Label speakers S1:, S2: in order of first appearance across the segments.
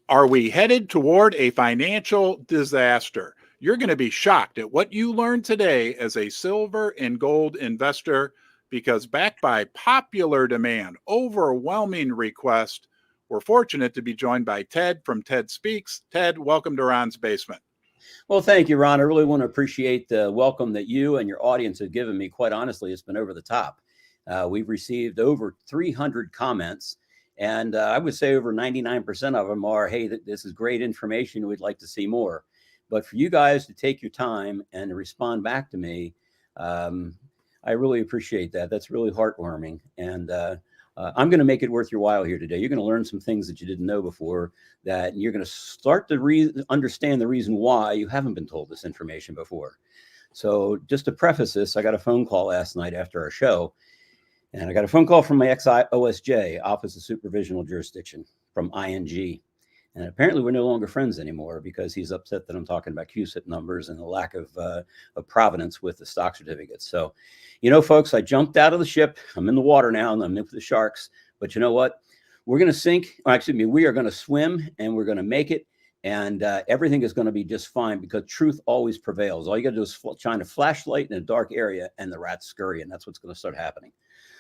S1: Are we headed toward a financial disaster? You're going to be shocked at what you learned today as a silver and gold investor, because backed by popular demand, overwhelming request, we're fortunate to be joined by Ted from Ted Speaks. Ted, welcome to Ron's Basement.
S2: Well, thank you, Ron. I really want to appreciate the welcome that you and your audience have given me. Quite honestly, it's been over the top. We've received over 300 comments, and I would say over 99% of them are, hey, this is great information. We'd like to see more. But for you guys to take your time and to respond back to me, I really appreciate that. That's really heartwarming. And I'm going to make it worth your while here today. You're going to learn some things that you didn't know before, that you're going to start to understand the reason why you haven't been told this information before. So just to preface this, I got a phone call last night after our show, and I got a phone call from my ex-OSJ, Office of Supervisional Jurisdiction, from ING. And apparently we're no longer friends anymore, because he's upset that I'm talking about QSIP numbers and the lack of provenance with the stock certificates. So, you know, folks, I jumped out of the ship. I'm in the water now, and I'm in with the sharks. But you know what? We're going to sink. We are going to swim, and we're going to make it. And everything is going to be just fine, because truth always prevails. All you got to do is shine a flashlight in a dark area, and the rats scurry, and that's what's going to start happening.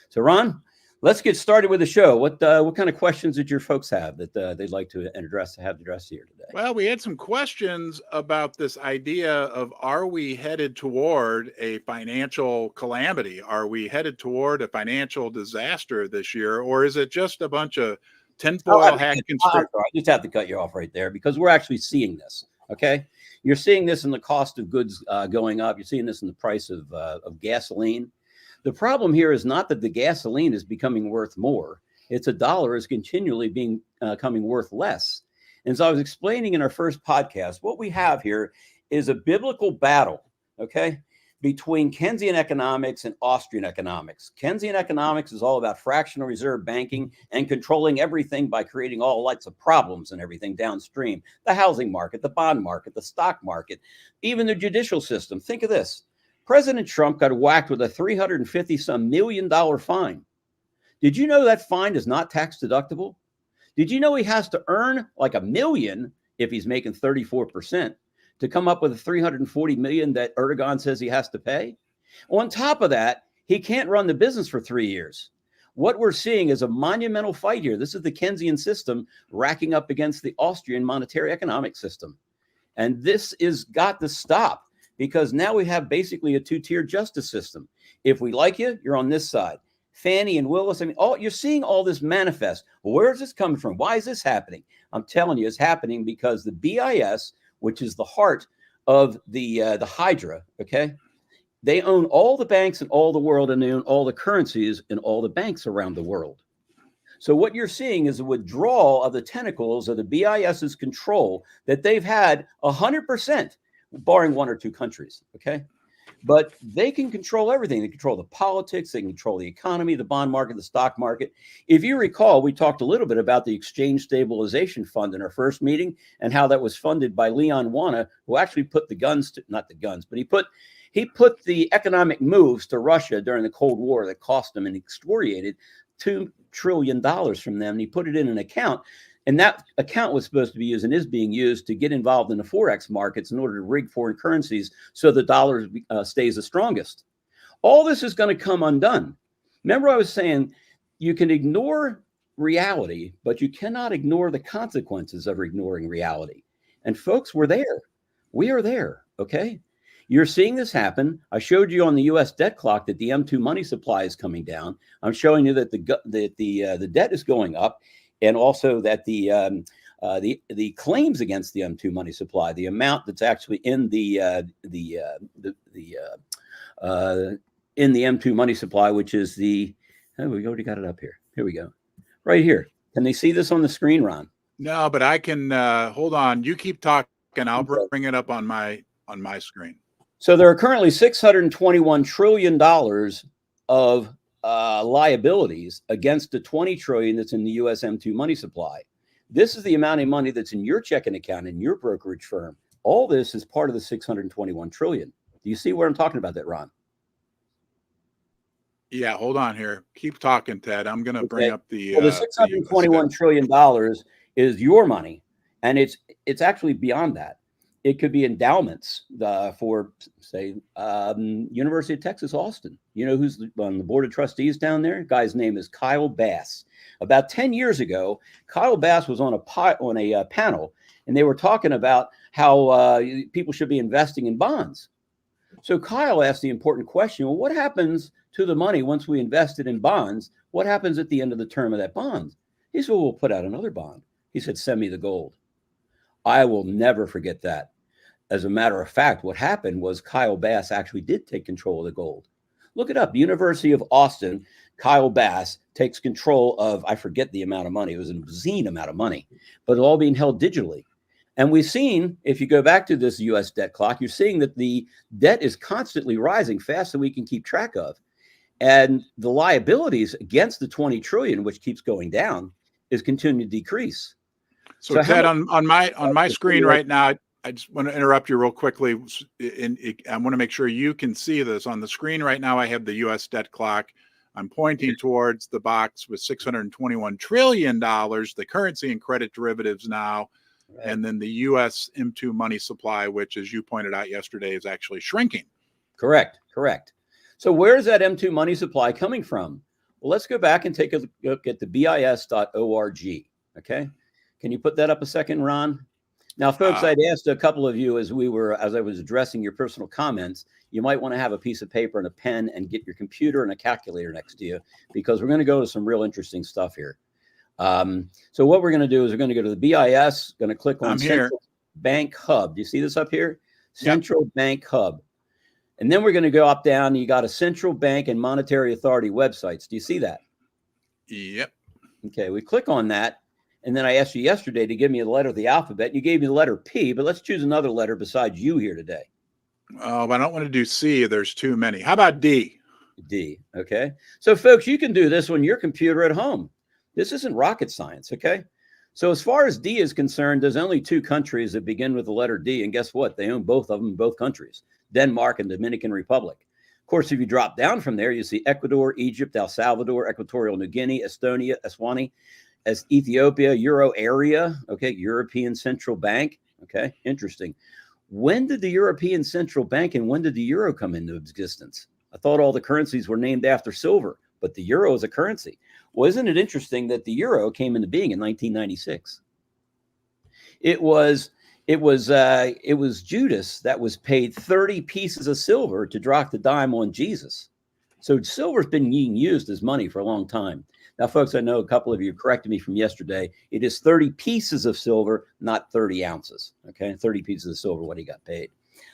S2: So, Ron, let's get started with the show. What kind of questions did your folks have that they'd like to have addressed here today?
S1: Well, we had some questions about this idea of, are we headed toward a financial calamity? Are we headed toward a financial disaster this year? Or is it just a bunch of tinfoil hat conspiracy?
S2: I just have to cut you off right there, because we're actually seeing this. Okay. You're seeing this in the cost of goods going up. You're seeing this in the price of gasoline. The problem here is not that the gasoline is becoming worth more. It's $1 is continually becoming worth less. And so I was explaining in our first podcast, what we have here is a biblical battle, okay, between Keynesian economics and Austrian economics. Keynesian economics is all about fractional reserve banking and controlling everything by creating all lots of problems and everything downstream. The housing market, the bond market, the stock market, even the judicial system. Think of this. President Trump got whacked with a $350-some million fine. Did you know that fine is not tax deductible? Did you know he has to earn like $1 million if he's making 34% to come up with a $340 million that Erdogan says he has to pay? On top of that, he can't run the business for 3 years. What we're seeing is a monumental fight here. This is the Keynesian system racking up against the Austrian monetary economic system. And this is got to stop, because now we have basically a two-tier justice system. If we like you, you're on this side. Fannie and Willis, you're seeing all this manifest. Well, where is this coming from? Why is this happening? I'm telling you, it's happening because the BIS, which is the heart of the Hydra, okay? They own all the banks in all the world, and they own all the currencies in all the banks around the world. So what you're seeing is a withdrawal of the tentacles of the BIS's control that they've had 100%. Barring one or two countries, okay? But they can control everything. They control the politics, they control the economy, the bond market, the stock market. If you recall, we talked a little bit about the Exchange Stabilization Fund in our first meeting, and how that was funded by Leon Wana, who actually put he put the economic moves to Russia during the Cold War that cost them and extorted $2 trillion from them. And he put it in an account. And that account was supposed to be used and is being used to get involved in the Forex markets in order to rig foreign currencies so the dollar stays the strongest. All this is going to come undone. Remember, I was saying you can ignore reality, but you cannot ignore the consequences of ignoring reality. And folks, we're there. We are there, okay? You're seeing this happen. I showed you on the U.S. debt clock that the M2 money supply is coming down. I'm showing you that the debt is going up. And also that the claims against the M2 money supply, the amount that's actually in the M2 money supply, which is we already got it up here. Here we go, right here. Can they see this on the screen, Ron?
S1: No, but I can. Hold on. You keep talking. I'll bring it up on my screen.
S2: So there are currently $621 trillion of liabilities against the 20 trillion that's in the US M2 money supply. This is the amount of money that's in your checking account in your brokerage firm. All this is part of the 621 trillion. Do you see where I'm talking about that, Ron?
S1: Yeah, hold on here. Keep talking, Ted. I'm going to bring up the.
S2: Well, the $621 trillion is your money, And it's actually beyond that. It could be endowments for, say, University of Texas, Austin. You know who's on the board of trustees down there? Guy's name is Kyle Bass. About 10 years ago, Kyle Bass was on a panel, and they were talking about how people should be investing in bonds. So Kyle asked the important question, well, what happens to the money once we invest it in bonds? What happens at the end of the term of that bond? He said, well, we'll put out another bond. He said, send me the gold. I will never forget that. As a matter of fact, what happened was Kyle Bass actually did take control of the gold. Look it up. The University of Austin, Kyle Bass takes control of, I forget the amount of money. It was an obscene amount of money, but it's all being held digitally. And we've seen, if you go back to this U.S. debt clock, you're seeing that the debt is constantly rising faster than we can keep track of. And the liabilities against the 20 trillion, which keeps going down, is continuing to decrease.
S1: So Ted, on my screen right now, I just want to interrupt you real quickly. I want to make sure you can see this. On the screen right now, I have the U.S. debt clock. I'm pointing towards the box with $621 trillion, the currency and credit derivatives now, right. And then the U.S. M2 money supply, which, as you pointed out yesterday, is actually shrinking.
S2: Correct. So where is that M2 money supply coming from? Well, let's go back and take a look at the BIS.org. Okay. Can you put that up a second, Ron? Now, folks, I'd asked a couple of you as I was addressing your personal comments, you might want to have a piece of paper and a pen and get your computer and a calculator next to you, because we're going to go to some real interesting stuff here. So what we're going to do is we're going to go to the BIS, going to click on Central Bank Hub. Do you see this up here? Central Bank Hub. And then we're going to go up down. You got a Central Bank and Monetary Authority websites. Do you see that?
S1: Yep.
S2: Okay, we click on that. And then I asked you yesterday to give me a letter of the alphabet. You gave me the letter P, but let's choose another letter besides U here today.
S1: Oh, I don't want to do C. There's too many. How about D?
S2: D. Okay. So, folks, you can do this on your computer at home. This isn't rocket science. Okay. So as far as D is concerned, there's only two countries that begin with the letter D. And guess what? They own both of them in both countries, Denmark and Dominican Republic. Of course, if you drop down from there, you see Ecuador, Egypt, El Salvador, Equatorial New Guinea, Estonia, Eswatini, as Ethiopia, Euro area, okay, European Central Bank, okay, interesting. When did the European Central Bank and when did the euro come into existence? I thought all the currencies were named after silver, but the euro is a currency. Well, isn't it interesting that the euro came into being in 1996? It was Judas that was paid 30 pieces of silver to drop the dime on Jesus. So silver's been being used as money for a long time. Now, folks, I know a couple of you corrected me from yesterday. It is 30 pieces of silver, not 30 ounces. Okay, 30 pieces of silver, what he got paid.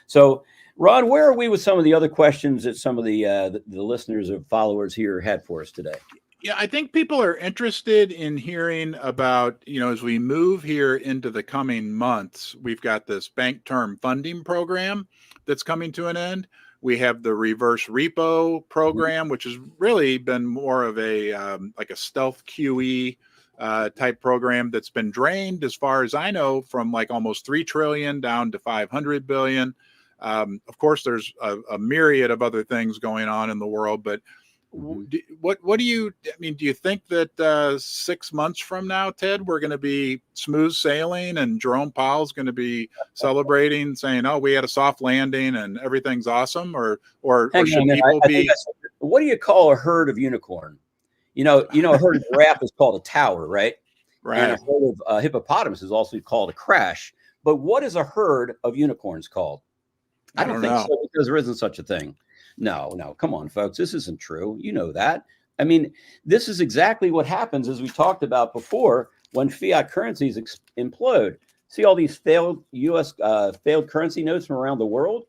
S2: So, Ron, where are we with some of the other questions that some of the listeners or followers here had for us today?
S1: Yeah, I think people are interested in hearing about, as we move here into the coming months, we've got this bank term funding program that's coming to an end. We have the reverse repo program, which has really been more of a like a stealth QE type program that's been drained, as far as I know, from like almost 3 trillion down to 500 billion. Of course, there's a myriad of other things going on in the world, but what do you think that 6 months from now, Ted, we're going to be smooth sailing and Jerome Powell's going to be celebrating, saying, "Oh, we had a soft landing and everything's awesome," or should people be?
S2: What do you call a herd of unicorn? A herd of giraffe is called a tower, right?
S1: Right.
S2: And a herd of hippopotamus is also called a crash. But what is a herd of unicorns called? I don't think so, because there isn't such a thing. No, come on, folks. This isn't true. You know that. I mean, this is exactly what happens, as we talked about before, when fiat currencies implode. See all these failed U.S. Failed currency notes from around the world?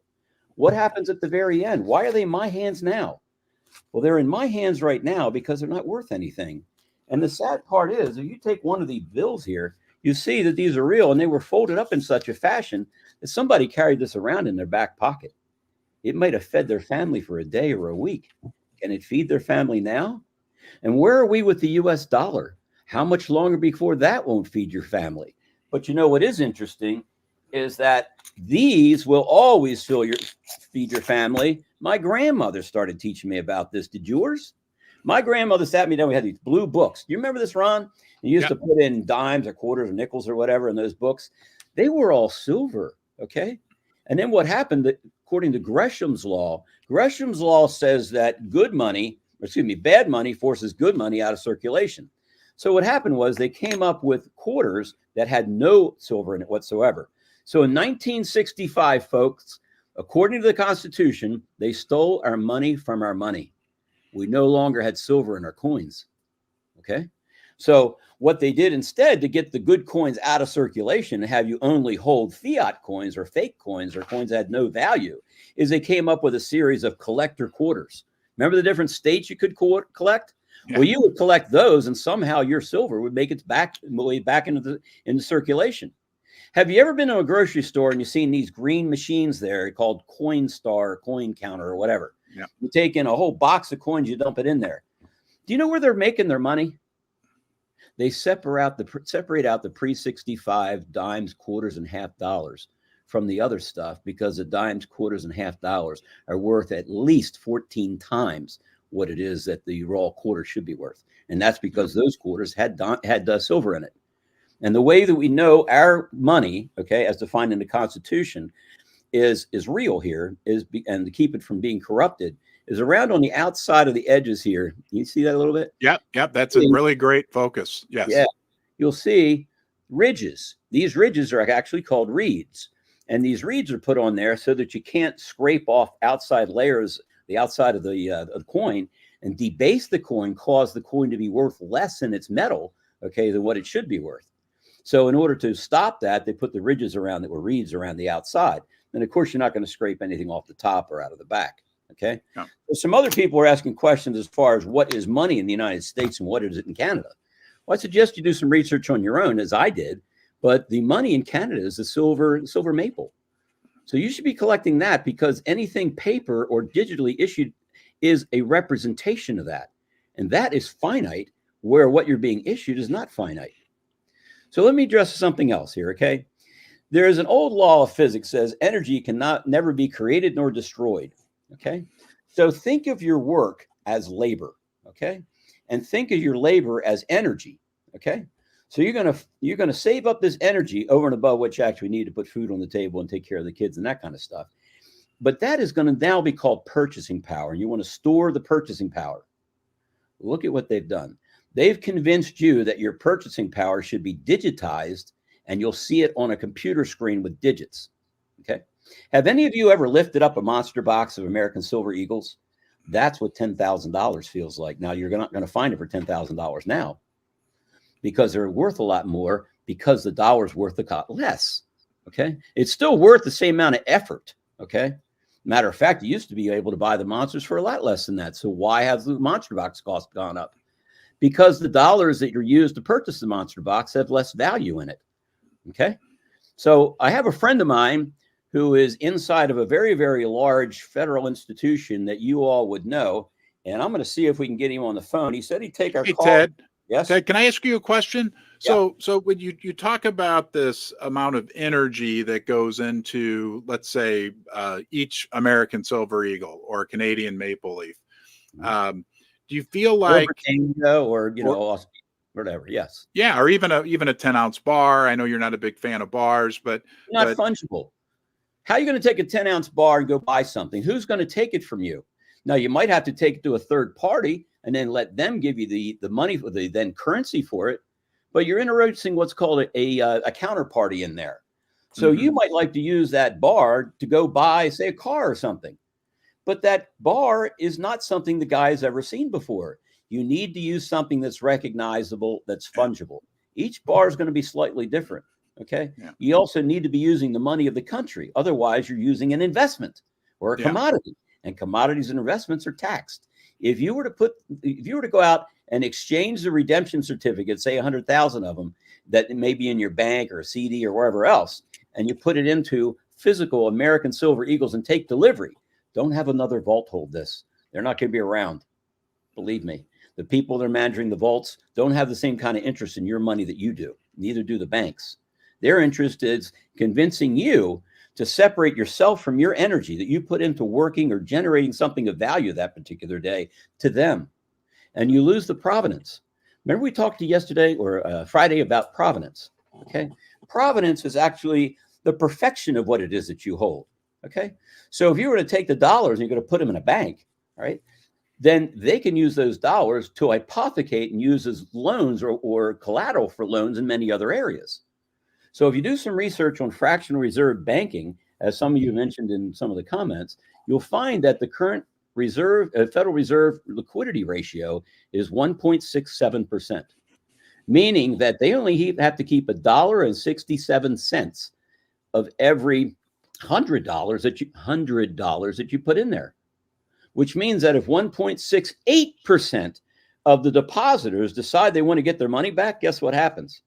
S2: What happens at the very end? Why are they in my hands now? Well, they're in my hands right now because they're not worth anything. And the sad part is, if you take one of these bills here, you see that these are real, and they were folded up in such a fashion that somebody carried this around in their back pocket. It might have fed their family for a day or a week. Can it feed their family now? And where are we with the U.S. dollar? How much longer before that won't feed your family? But what is interesting is that these will always feed your family. My grandmother started teaching me about this. Did yours? My grandmother sat me down. We had these blue books. Do you remember this, Ron? You used to put in dimes or quarters or nickels or whatever in those books. They were all silver, okay? And then what happened, according to Gresham's law says that bad money forces good money out of circulation. So what happened was they came up with quarters that had no silver in it whatsoever. So in 1965, folks, according to the Constitution, they stole our money from our money. We no longer had silver in our coins, okay? So what they did instead, to get the good coins out of circulation and have you only hold fiat coins or fake coins or coins that had no value, is they came up with a series of collector quarters. Remember the different states you could collect? Yeah. Well, you would collect those, and somehow your silver would make its way back into circulation. Have you ever been to a grocery store and you've seen these green machines there called Coinstar, Coin Counter, or whatever? Yeah. You take in a whole box of coins, you dump it in there. Do you know where they're making their money? They separate out the pre-65 dimes, quarters, and half dollars from the other stuff, because the dimes, quarters, and half dollars are worth at least 14 times what it is that the raw quarter should be worth. And that's because those quarters had silver in it. And the way that we know our money, okay, as defined in the Constitution, is real here, and to keep it from being corrupted, is around on the outside of the edges here. You see that a little bit?
S1: Yep. That's a really great focus. Yes. Yeah.
S2: You'll see ridges. These ridges are actually called reeds. And these reeds are put on there so that you can't scrape off outside layers, the outside of the coin, and debase the coin, cause the coin to be worth less in its metal, okay, than what it should be worth. So in order to stop that, they put the ridges around that were reeds around the outside. And of course, you're not going to scrape anything off the top or out of the back. Okay. No. So some other people are asking questions as far as what is money in the United States and what is it in Canada. Well, I suggest you do some research on your own, as I did. But the money in Canada is the silver maple. So you should be collecting that, because anything paper or digitally issued is a representation of that. And that is finite, where what you're being issued is not finite. So let me address something else here, okay? There is an old law of physics that says energy never be created nor destroyed. Okay, so think of your work as labor, okay, and think of your labor as energy, okay. So you're gonna save up this energy over and above what you actually need to put food on the table and take care of the kids and that kind of stuff. But that is going to now be called purchasing power, and you want to store the purchasing power. Look at what they've done. They've convinced you that your purchasing power should be digitized, and you'll see it on a computer screen with digits, okay. Have any of you ever lifted up a monster box of American Silver Eagles? That's what $10,000 feels like. Now, you're not going to find it for $10,000 now, because they're worth a lot more, because the dollar's worth a lot less, okay? It's still worth the same amount of effort, okay? Matter of fact, you used to be able to buy the monsters for a lot less than that. So why has the monster box cost gone up? Because the dollars that you're used to purchase the monster box have less value in it, okay? So I have a friend of mine who is inside of a very, very large federal institution that you all would know. And I'm going to see if we can get him on the phone. He said he'd take our call.
S1: Ted.
S2: Yes.
S1: Ted, can I ask you a question?
S2: Yeah.
S1: So when you talk about this amount of energy that goes into, let's say, each American Silver Eagle or Canadian Maple Leaf, do you feel like,
S2: or whatever? Yes.
S1: Yeah, or even a 10-ounce bar. I know you're not a big fan of bars, but
S2: not fungible. How are you going to take a 10-ounce bar and go buy something? Who's going to take it from you? Now, you might have to take it to a third party and then let them give you the money for the then currency for it. But you're introducing what's called a counterparty in there. So you might like to use that bar to go buy, say, a car or something. But that bar is not something the guy has ever seen before. You need to use something that's recognizable, that's fungible. Each bar is going to be slightly different. Okay. Yeah. You also need to be using the money of the country. Otherwise, you're using an investment or a commodity, and commodities and investments are taxed. If you were to go out and exchange the redemption certificate, say 100,000 of them that may be in your bank or a CD or wherever else, and you put it into physical American Silver Eagles and take delivery, don't have another vault hold this. They're not going to be around. Believe me, the people that are managing the vaults don't have the same kind of interest in your money that you do. Neither do the banks. Their interest is convincing you to separate yourself from your energy that you put into working or generating something of value that particular day to them. And you lose the provenance. Remember we talked to you yesterday or Friday about provenance. Okay. Provenance is actually the perfection of what it is that you hold. Okay. So if you were to take the dollars and you're going to put them in a bank, right, then they can use those dollars to hypothecate and use as loans or collateral for loans in many other areas. So if you do some research on fractional reserve banking, as some of you mentioned in some of the comments, you'll find that the current Federal Reserve liquidity ratio is 1.67%, meaning that they only have to keep $1.67 of every $100 that you put in there, which means that if 1.68% of the depositors decide they want to get their money back, guess what happens?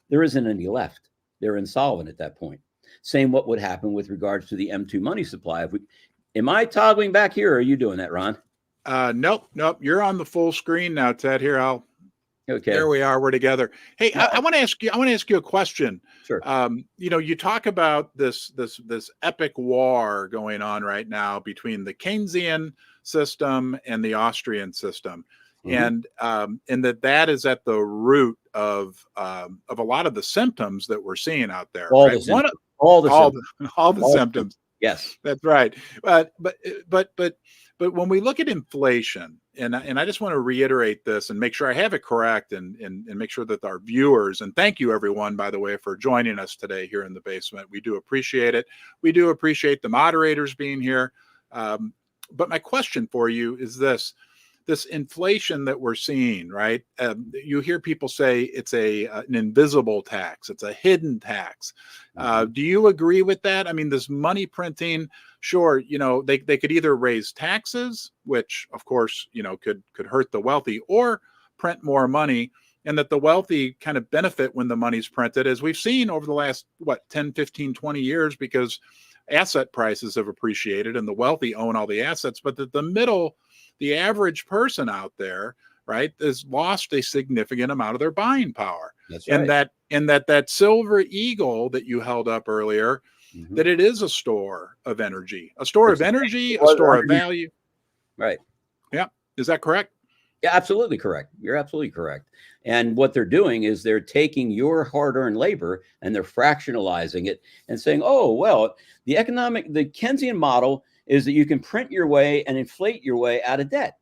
S2: There isn't any left. They're insolvent at that point. Same what would happen with regards to the M2 money supply. Am I toggling back here, or are you doing that, Ron?
S1: Nope. You're on the full screen now, Ted. Here,
S2: okay.
S1: There we are. We're together. Hey, I want to ask you a question.
S2: Sure.
S1: You talk about this epic war going on right now between the Keynesian system and the Austrian system. And that is at the root of a lot of the symptoms that we're seeing out there.
S2: All
S1: right?
S2: the
S1: symptoms.
S2: Yes,
S1: that's right. But when we look at inflation, and I just want to reiterate this and make sure I have it correct, and make sure that our viewers, and thank you everyone, by the way, for joining us today here in the basement. We do appreciate it. We do appreciate the moderators being here. But my question for you is this inflation that we're seeing, right? You hear people say it's an invisible tax. It's a hidden tax. Do you agree with that? I mean, this money printing, sure, they could either raise taxes, which of course, could hurt the wealthy, or print more money, and that the wealthy kind of benefit when the money's printed, as we've seen over the last, 10, 15, 20 years, because asset prices have appreciated and the wealthy own all the assets, but that the average person out there, right, has lost a significant amount of their buying power.
S2: That's right.
S1: And that silver eagle that you held up earlier, that it is a store of energy, a store of value.
S2: Right.
S1: Yeah. Is that correct?
S2: Yeah, absolutely correct. You're absolutely correct. And what they're doing is they're taking your hard-earned labor and they're fractionalizing it and saying, oh, well, the Keynesian model is that you can print your way and inflate your way out of debt.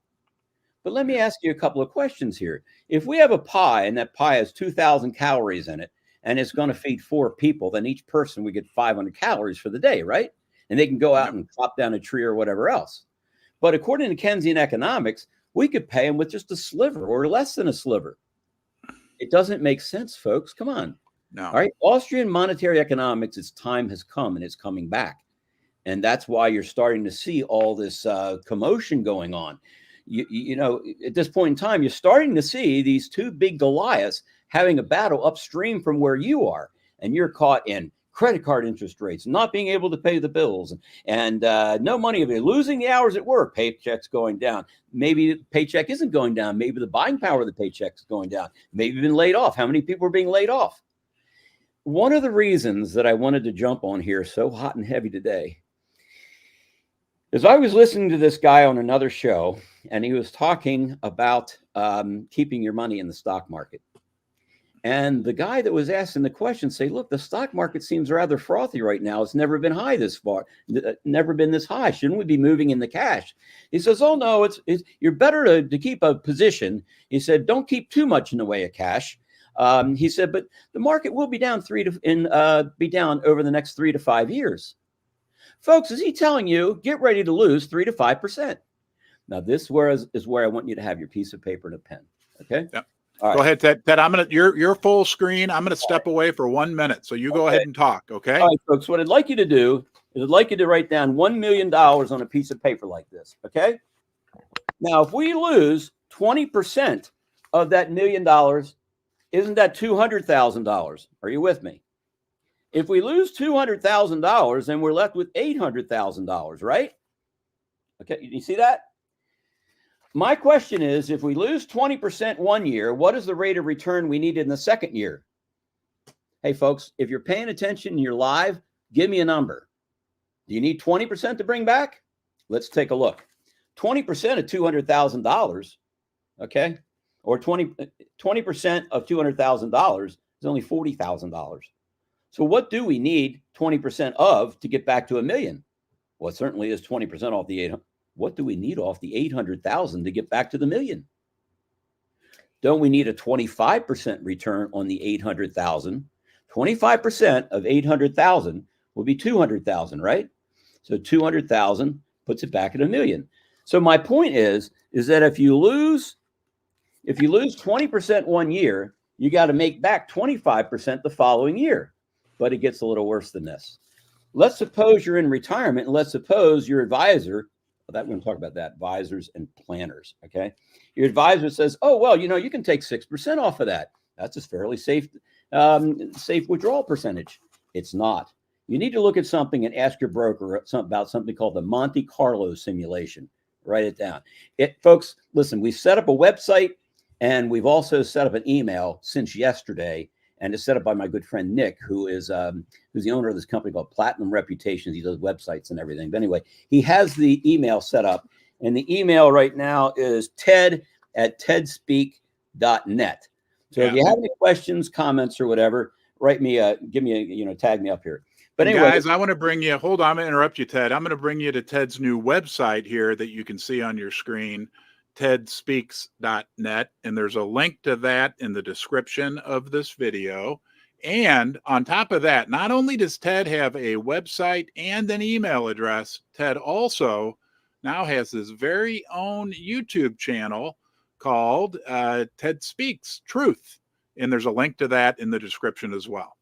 S2: But let me ask you a couple of questions here. If we have a pie and that pie has 2,000 calories in it and it's going to feed 4 people, then each person we get 500 calories for the day, right? And they can go out and chop down a tree or whatever else. But according to Keynesian economics, we could pay them with just a sliver or less than a sliver. It doesn't make sense, folks. Come on.
S1: No.
S2: All right. Austrian monetary economics, its time has come and it's coming back. And that's why you're starting to see all this commotion going on. You know, at this point in time, you're starting to see these two big Goliaths having a battle upstream from where you are. And you're caught in credit card interest rates, not being able to pay the bills, and no money, losing the hours at work, paychecks going down. Maybe the paycheck isn't going down. Maybe the buying power of the paycheck is going down. Maybe you've been laid off. How many people are being laid off? One of the reasons that I wanted to jump on here so hot and heavy today is I was listening to this guy on another show, and he was talking about keeping your money in the stock market. And the guy that was asking the question say, look, the stock market seems rather frothy right now. It's never been high this far, never been this high. Shouldn't we be moving in the cash? He says, oh, no, you're better to keep a position. He said, don't keep too much in the way of cash. He said, but the market will be down over the next 3 to 5 years. Folks, is he telling you, get ready to lose 3 to 5%? Now, this is where I want you to have your piece of paper and a pen. Okay.
S1: Yep. Right. Go ahead, Ted. Ted, you're full screen. I'm going to step away for 1 minute. So you go ahead and talk. Okay.
S2: All right, folks. What I'd like you to do is I'd like you to write down $1 million on a piece of paper like this. Okay. Now, if we lose 20% of that $1 million, isn't that $200,000? Are you with me? If we lose $200,000, then we're left with $800,000, right? Okay. You see that? My question is, if we lose 20% 1 year, what is the rate of return we need in the second year? Hey, folks, if you're paying attention and you're live, give me a number. Do you need 20% to bring back? Let's take a look. 20% of $200,000, okay? or 20% of $200,000 is only $40,000. So what do we need 20% of to get back to $1 million? Well, it certainly is 20% off the 800. What do we need off the 800,000 to get back to the $1 million? Don't we need a 25% return on the 800,000? 25% of 800,000 will be 200,000, right? So 200,000 puts it back at $1 million. So my point is that if you lose 20% one year, you got to make back 25% the following year. But it gets a little worse than this. Let's suppose you're in retirement, and let's suppose your advisor, we're going to talk about that, advisors and planners, okay? Your advisor says, oh, well, you can take 6% off of that. That's a fairly safe withdrawal percentage. It's not. You need to look at something and ask your broker about something called the Monte Carlo simulation. Write it down. Folks, listen, we've set up a website, and we've also set up an email since yesterday, and it's set up by my good friend Nick, who's the owner of this company called Platinum Reputations. He does websites and everything. But anyway, he has the email set up, and the email right now is ted@tedspeak.net. So if you have any questions, comments, or whatever, write me, tag me up here. But anyway, guys,
S1: I want to bring you, hold on, I'm going to interrupt you, Ted. I'm going to bring you to Ted's new website here that you can see on your screen, tedspeaks.net. And there's a link to that in the description of this video. And on top of that, not only does Ted have a website and an email address, Ted also now has his very own YouTube channel called Ted Speaks Truth. And there's a link to that in the description as well.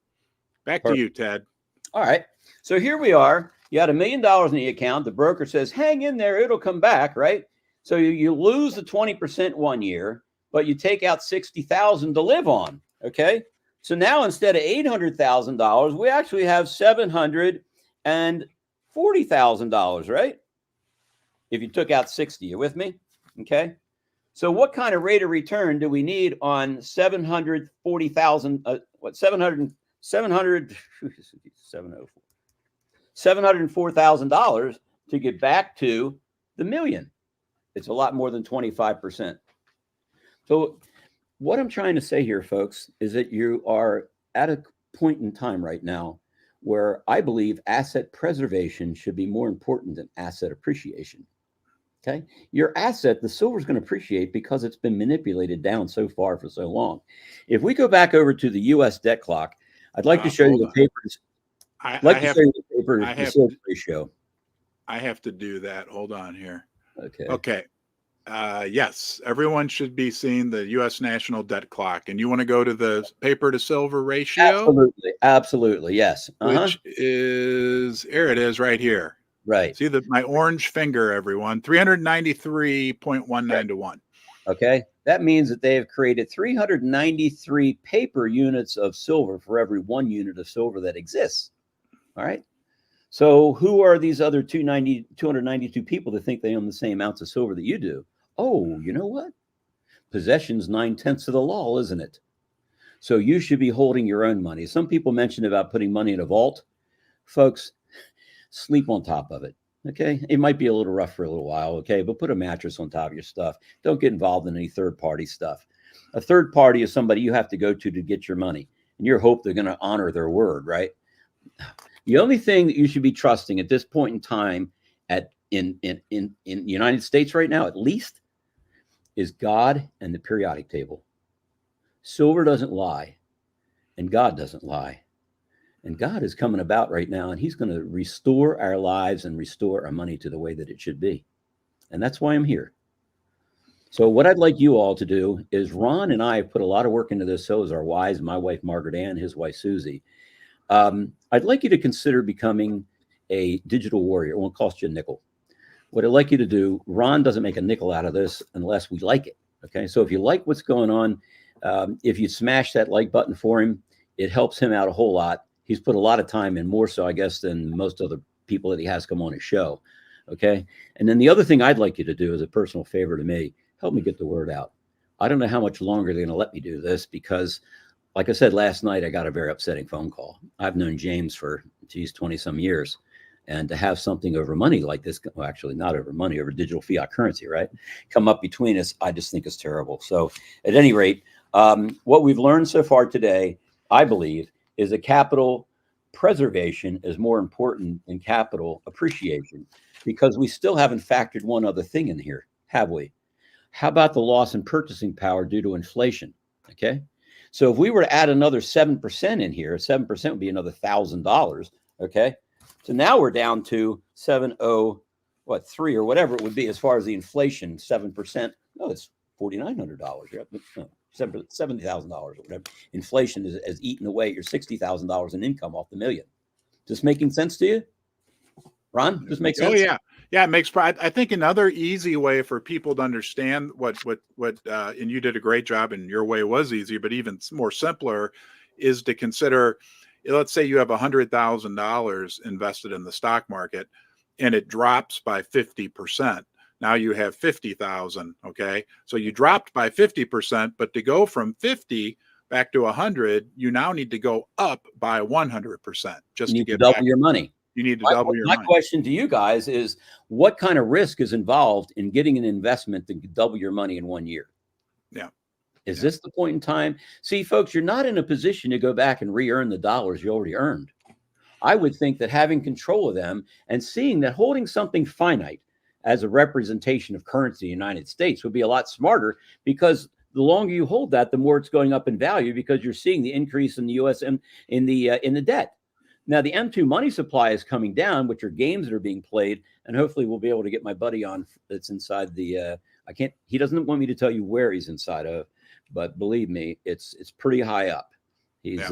S1: Back to you, Ted.
S2: All right. So here we are. You had $1 million in the account. The broker says, hang in there. It'll come back, right? So you lose the 20% one year, but you take out $60,000 to live on. Okay. So now instead of $800,000, we actually have $740,000, right? If you took out 60, you with me? Okay. So what kind of rate of return do we need on $704,000 to get back to the million? It's a lot more than 25%. So what I'm trying to say here, folks, is that you are at a point in time right now where I believe asset preservation should be more important than asset appreciation. Okay. Your asset, the silver, is going to appreciate because it's been manipulated down so far for so long. If we go back over to the U.S. debt clock, I'd like to show you the papers. I'd like to show you the papers, the silver ratio.
S1: I have to do that. Hold on here.
S2: Okay.
S1: Yes, everyone should be seeing the U.S. national debt clock. And you want to go to the paper to silver ratio?
S2: Absolutely. Yes.
S1: Which is, here it is right here.
S2: Right.
S1: See my orange finger, everyone, 393.19 to 1.
S2: Okay. That means that they have created 393 paper units of silver for every 1 unit of silver that exists. All right. So who are these other 292 people that think they own the same ounce of silver that you do? Oh, you know what? Possession's 9/10 of the law, isn't it? So you should be holding your own money. Some people mentioned about putting money in a vault. Folks, sleep on top of it. Okay. It might be a little rough for a little while. Okay. But put a mattress on top of your stuff. Don't get involved in any third party stuff. A third party is somebody you have to go to get your money, and you hope they're going to honor their word, right? The only thing that you should be trusting at this point in time in the United States right now, at least, is God and the periodic table. Silver doesn't lie, and God doesn't lie. And God is coming about right now, and he's going to restore our lives and restore our money to the way that it should be. And that's why I'm here. So what I'd like you all to do is, Ron and I have put a lot of work into this. So is our wives, my wife, Margaret Ann, his wife, Suzie. I'd like you to consider becoming a digital warrior. It won't cost you a nickel. What I'd like you to do, Ron doesn't make a nickel out of this unless we like it. Okay. So if you like what's going on, if you smash that like button for him, it helps him out a whole lot. He's put a lot of time in, more so, I guess, than most other people that he has come on his show. Okay. And then the other thing I'd like you to do, as a personal favor to me, help me get the word out. I don't know how much longer they're going to let me do this because, like I said, last night, I got a very upsetting phone call. I've known James for, 20 some years. And to have something over money like this, well, actually not over money, over digital fiat currency, right, come up between us, I just think is terrible. So at any rate, what we've learned so far today, I believe, is that capital preservation is more important than capital appreciation, because we still haven't factored one other thing in here, have we? How about the loss in purchasing power due to inflation? Okay. So if we were to add another 7% in here, 7% would be another $1,000. Okay. So now we're down to 3 or whatever it would be as far as the inflation, 7%. No, it's $4,900. No, $70,000 or whatever. Inflation has eaten away at your $60,000 in income off the million. Just making sense to you? Ron, just makes sense?
S1: Oh, yeah. Yeah, it makes. I think another easy way for people to understand what and you did a great job, and your way was easy, but even more simpler is to consider, let's say you have $100,000 invested in the stock market and it drops by 50%. Now you have 50,000. Okay. So you dropped by 50%, but to go from 50 back to 100, you now need to go up by 100% just to get
S2: double your money.
S1: You need to double your money.
S2: My question to you guys is, what kind of risk is involved in getting an investment to double your money in 1 year?
S1: Yeah.
S2: Is this the point in time? See, folks, you're not in a position to go back and re-earn the dollars you already earned. I would think that having control of them and seeing that holding something finite as a representation of currency in the United States would be a lot smarter, because the longer you hold that, the more it's going up in value, because you're seeing the increase in the U.S. in the debt. Now, the M2 money supply is coming down, which are games that are being played. And hopefully we'll be able to get my buddy on that's inside the, he doesn't want me to tell you where he's inside of, but believe me, it's pretty high up. He's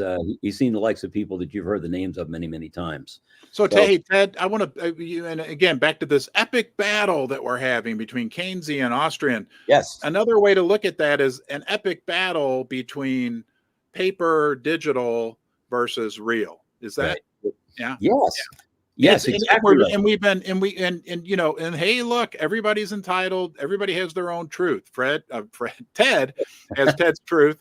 S2: seen the likes of people that you've heard the names of many, many times.
S1: So hey, Ted, I want to, and again, back to this epic battle that we're having between Keynesian and Austrian.
S2: Yes.
S1: Another way to look at that is an epic battle between paper, digital versus real. Is that?
S2: Right.
S1: Yeah.
S2: Yes. Yes, exactly.
S1: And we've been, and hey, look, everybody's entitled. Everybody has their own truth. Ted has Ted's truth.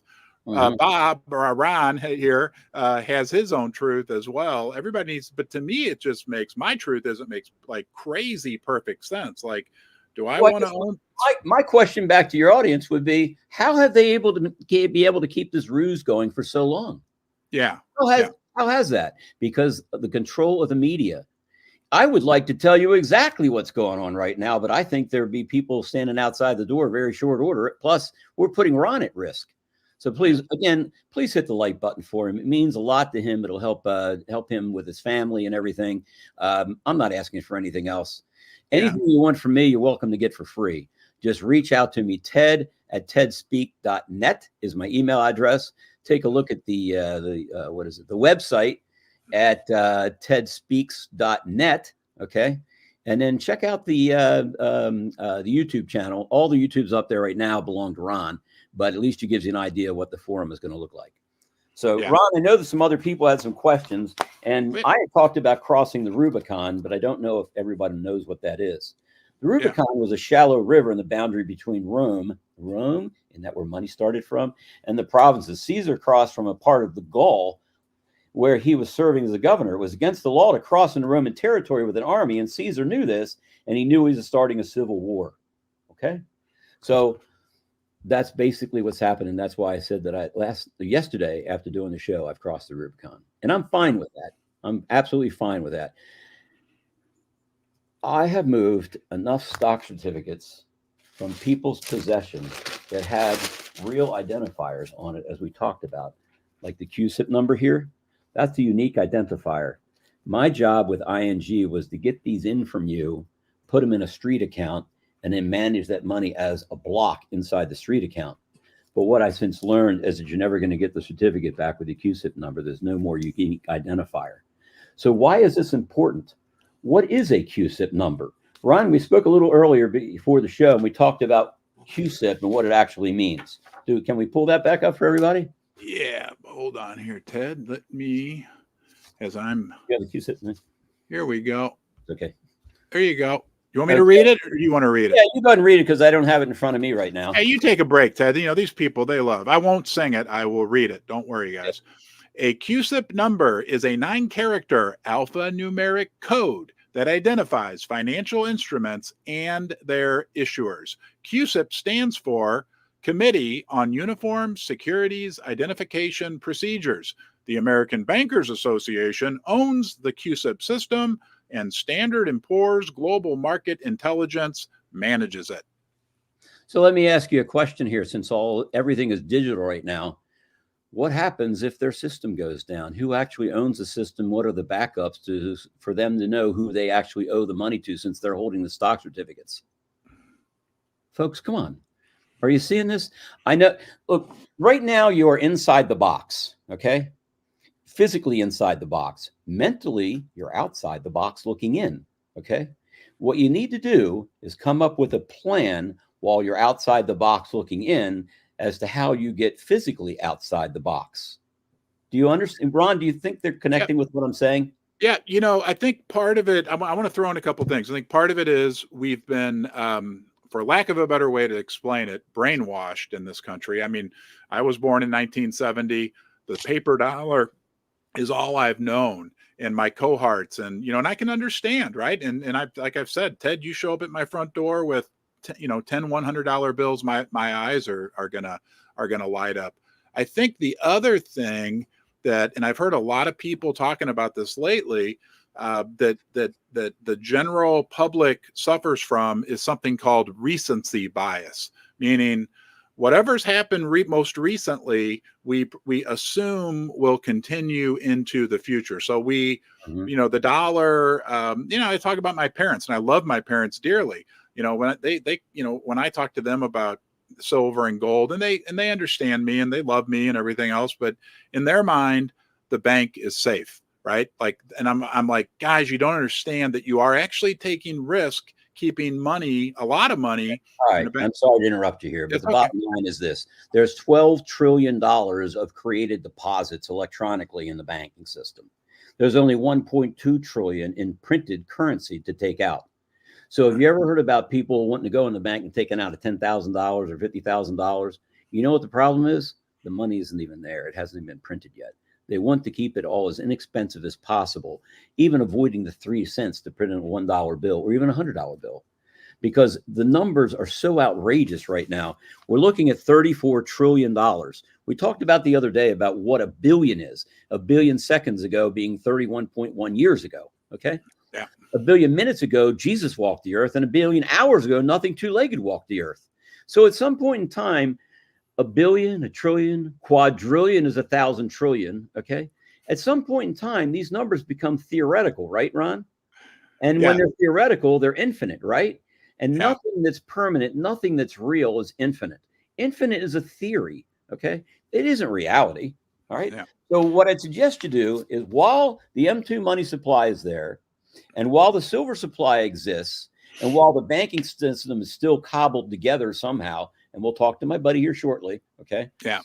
S1: Bob or Ron here has his own truth as well. Everybody needs, but to me, it just makes my truth makes like crazy perfect sense. Like, do I want to own?
S2: My question back to your audience would be, how have they be able to keep this ruse going for so long?
S1: Yeah.
S2: How has that? Because of the control of the media. I would like to tell you exactly what's going on right now, but I think there'd be people standing outside the door very short order. Plus, we're putting Ron at risk. So please hit the like button for him. It means a lot to him. It'll help him with his family and everything. I'm not asking for anything else. Anything you want from me, you're welcome to get for free. Just reach out to me. Ted@tedspeak.net is my email address. Take a look at the website at tedspeaks.net. Okay. And then check out the YouTube channel. All the YouTubes up there right now belong to Ron, but at least it gives you an idea of what the forum is going to look like. So Ron, I know that some other people had some questions, and I had talked about crossing the Rubicon, but I don't know if everybody knows what that is. The Rubicon was a shallow river in the boundary between Rome, isn't that where money started from, and the provinces. Caesar crossed from a part of the Gaul where he was serving as a governor. It was against the law to cross into Roman territory with an army, and Caesar knew this, and he knew he was starting a civil war. Okay? So that's basically what's happened, and that's why I said that yesterday after doing the show, I've crossed the Rubicon. And I'm fine with that. I'm absolutely fine with that. I have moved enough stock certificates from people's possession that had real identifiers on it, as we talked about, like the QSIP number here. That's the unique identifier. My job with ING was to get these in from you, put them in a street account, and then manage that money as a block inside the street account. But what I since learned is that you're never going to get the certificate back with the QSIP number. There's no more unique identifier. So why is this important? What is a QSIP number? Ron, we spoke a little earlier before the show, and we talked about QSIP and what it actually means. Can we pull that back up for everybody?
S1: Yeah, hold on here, Ted. Let me, as I'm.
S2: Yeah, the QSIP.
S1: Here we go.
S2: Okay.
S1: There you go. You want me to read it, or do you want to read it?
S2: Yeah, you go ahead and read it, because I don't have it in front of me right now.
S1: Hey, you take a break, Ted. You know, these people, they love. I won't sing it. I will read it. Don't worry, guys. A QSIP number is a 9-character alphanumeric code that identifies financial instruments and their issuers. CUSIP stands for Committee on Uniform Securities Identification Procedures. The American Bankers Association owns the CUSIP system, and Standard & Poor's Global Market Intelligence manages it.
S2: So let me ask you a question here, since everything is digital right now. What happens if their system goes down? Who actually owns the system? What are the backups for them to know who they actually owe the money to, since they're holding the stock certificates? Folks, come on. Are you seeing this? I know. Look, right now you are inside the box, okay? Physically inside the box. Mentally, you're outside the box looking in, okay? What you need to do is come up with a plan while you're outside the box looking in as to how you get physically outside the box. Do you understand? Ron, do you think they're connecting with what I'm saying?
S1: Yeah, I think part of it, I want to throw in a couple things. I think part of it is we've been, for lack of a better way to explain it, brainwashed in this country. I mean, I was born in 1970. The paper dollar is all I've known, and my cohorts, and and I can understand, right? And I, like I've said, Ted, you show up at my front door with 10 $100 bills, my eyes are gonna light up. I think the other thing that, and I've heard a lot of people talking about this lately, that the general public suffers from is something called recency bias, meaning whatever's happened most recently, we assume will continue into the future. So the dollar, I talk about my parents, and I love my parents dearly. When when I talk to them about silver and gold, and they understand me and they love me and everything else, but in their mind, the bank is safe, right? Like, and I'm like, guys, you don't understand that you are actually taking risk keeping money, a lot of money.
S2: All right, I'm sorry to interrupt you here, but the bottom line is this: there's $12 trillion of created deposits electronically in the banking system. There's only 1.2 trillion in printed currency to take out. So have you ever heard about people wanting to go in the bank and taking out a $10,000 or $50,000? You know what the problem is? The money isn't even there. It hasn't even been printed yet. They want to keep it all as inexpensive as possible, even avoiding the 3 cents to print in a $1 bill or even a $100 bill, because the numbers are so outrageous right now. We're looking at $34 trillion. We talked about the other day about what a billion is. A billion seconds ago being 31.1 years ago, okay?
S1: Yeah.
S2: A billion minutes ago, Jesus walked the earth, and a billion hours ago, nothing two-legged walked the earth. So at some point in time, a billion, a trillion, quadrillion is 1,000 trillion, okay? At some point in time, these numbers become theoretical, right, Ron? And when they're theoretical, they're infinite, right? And nothing that's permanent, nothing that's real is infinite. Infinite is a theory, okay? It isn't reality, all right? Yeah. So what I'd suggest you do is, while the M2 money supply is there, and while the silver supply exists, and while the banking system is still cobbled together somehow, and we'll talk to my buddy here shortly, okay?
S1: Yeah.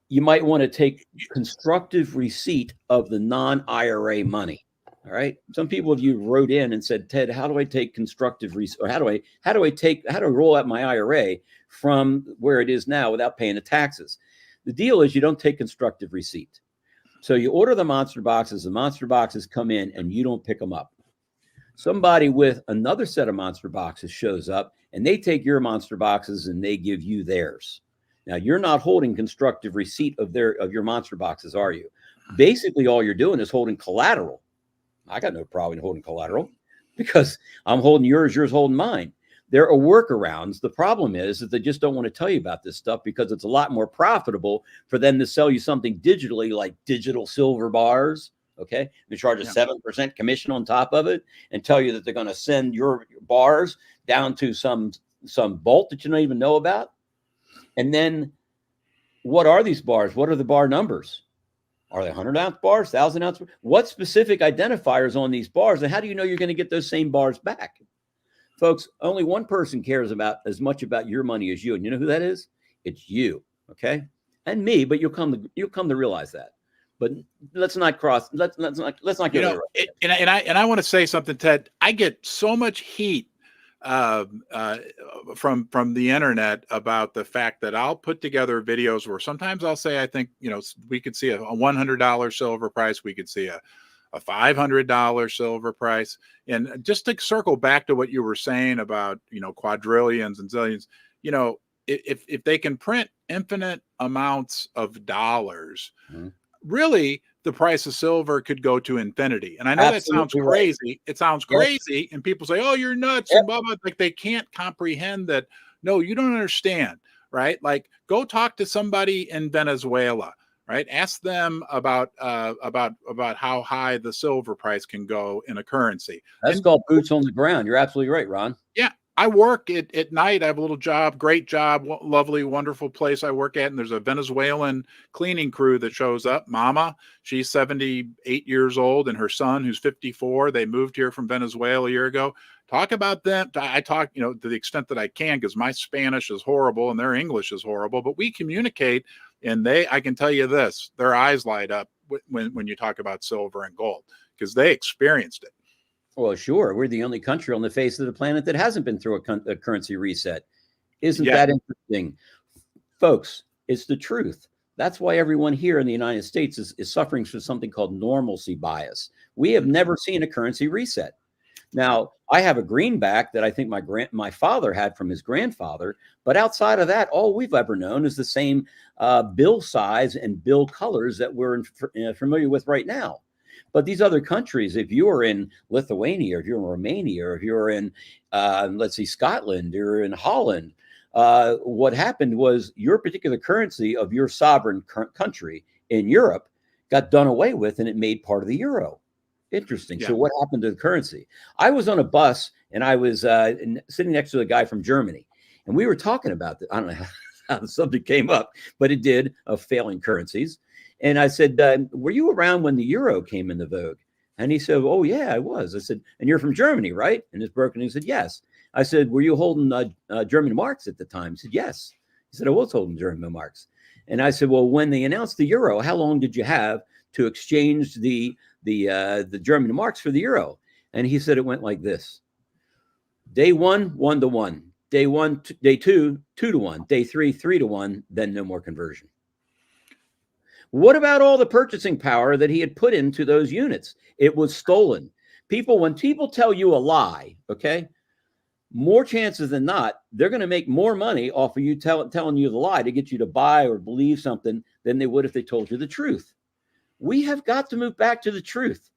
S2: You might want to take constructive receipt of the non-IRA money. All right. Some people of you wrote in and said, Ted, how do I take constructive receipt, or how do I roll out my IRA from where it is now without paying the taxes? The deal is, you don't take constructive receipt. So you order the monster boxes come in, and you don't pick them up. Somebody with another set of monster boxes shows up, and they take your monster boxes and they give you theirs. Now, you're not holding constructive receipt of your monster boxes, are you? Basically, all you're doing is holding collateral. I got no problem holding collateral, because I'm holding yours holding mine. There are workarounds. The problem is that they just don't want to tell you about this stuff, because it's a lot more profitable for them to sell you something digitally, like digital silver bars. Okay, they charge a 7% commission on top of it, and tell you that they're going to send your bars down to some vault that you don't even know about. And then, what are these bars? What are the bar numbers? Are they 100-ounce bars, 1,000-ounce? What specific identifiers on these bars, and how do you know you're going to get those same bars back? Folks, only one person cares about as much about your money as you, and you know who that is? It's you, okay, and me. But you'll come to realize that. But let's not get there.
S1: And I want to say something, Ted. I get so much heat from the internet about the fact that I'll put together videos where sometimes I'll say, I think we could see a $100 silver price, we could see a a $500 silver price. And just to circle back to what you were saying about, quadrillions and zillions, if they can print infinite amounts of dollars, really the price of silver could go to infinity. And I know that sounds
S2: Absolutely right.
S1: crazy. It sounds
S2: Yep.
S1: crazy. And people say, oh, you're nuts.
S2: Yep.
S1: And blah, blah. Like they can't comprehend that. No, you don't understand, right? Like go talk to somebody in Venezuela, right? Ask them about how high the silver price can go in a currency.
S2: That's called boots on the ground. You're absolutely right, Ron.
S1: Yeah. I work at night. I have a little job, great job, lovely, wonderful place I work at. And there's a Venezuelan cleaning crew that shows up. Mama, she's 78 years old, and her son, who's 54, they moved here from Venezuela a year ago. Talk about them. I talk, to the extent that I can, because my Spanish is horrible and their English is horrible, but we communicate, and I can tell you this, their eyes light up when you talk about silver and gold, because they experienced it.
S2: Well, sure. We're the only country on the face of the planet that hasn't been through a currency reset. Isn't that interesting? Folks, it's the truth. That's why everyone here in the United States is suffering from something called normalcy bias. We have never seen a currency reset. Now, I have a greenback that I think my father had from his grandfather, but outside of that, all we've ever known is the same bill size and bill colors that we're familiar with right now. But these other countries, if you're in Lithuania, or if you're in Romania, or if you're in, let's see, Scotland, or in Holland, what happened was your particular currency of your sovereign country in Europe got done away with, and it made part of the euro. Interesting. Yeah. So what happened to the currency? I was on a bus, and I was sitting next to a guy from Germany, and we were talking about I don't know how the subject came up, but it did, of failing currencies. And I said, were you around when the euro came into vogue? And he said, oh, yeah, I was. I said, and you're from Germany, right? And his broken, he said, yes. I said, were you holding German marks at the time? He said, yes. He said, I was holding German marks. And I said, well, when they announced the euro, how long did you have to exchange the German marks for the euro? And he said, it went like this. Day 1, 1 to 1. Day 1, day 2, 2 to 1. Day 3, 3 to 1. Then no more conversion. What about all the purchasing power that he had put into those units? It was stolen. When people tell you a lie, okay, more chances than not, they're going to make more money off of you telling you the lie to get you to buy or believe something than they would if they told you the truth. We have got to move back to the truth.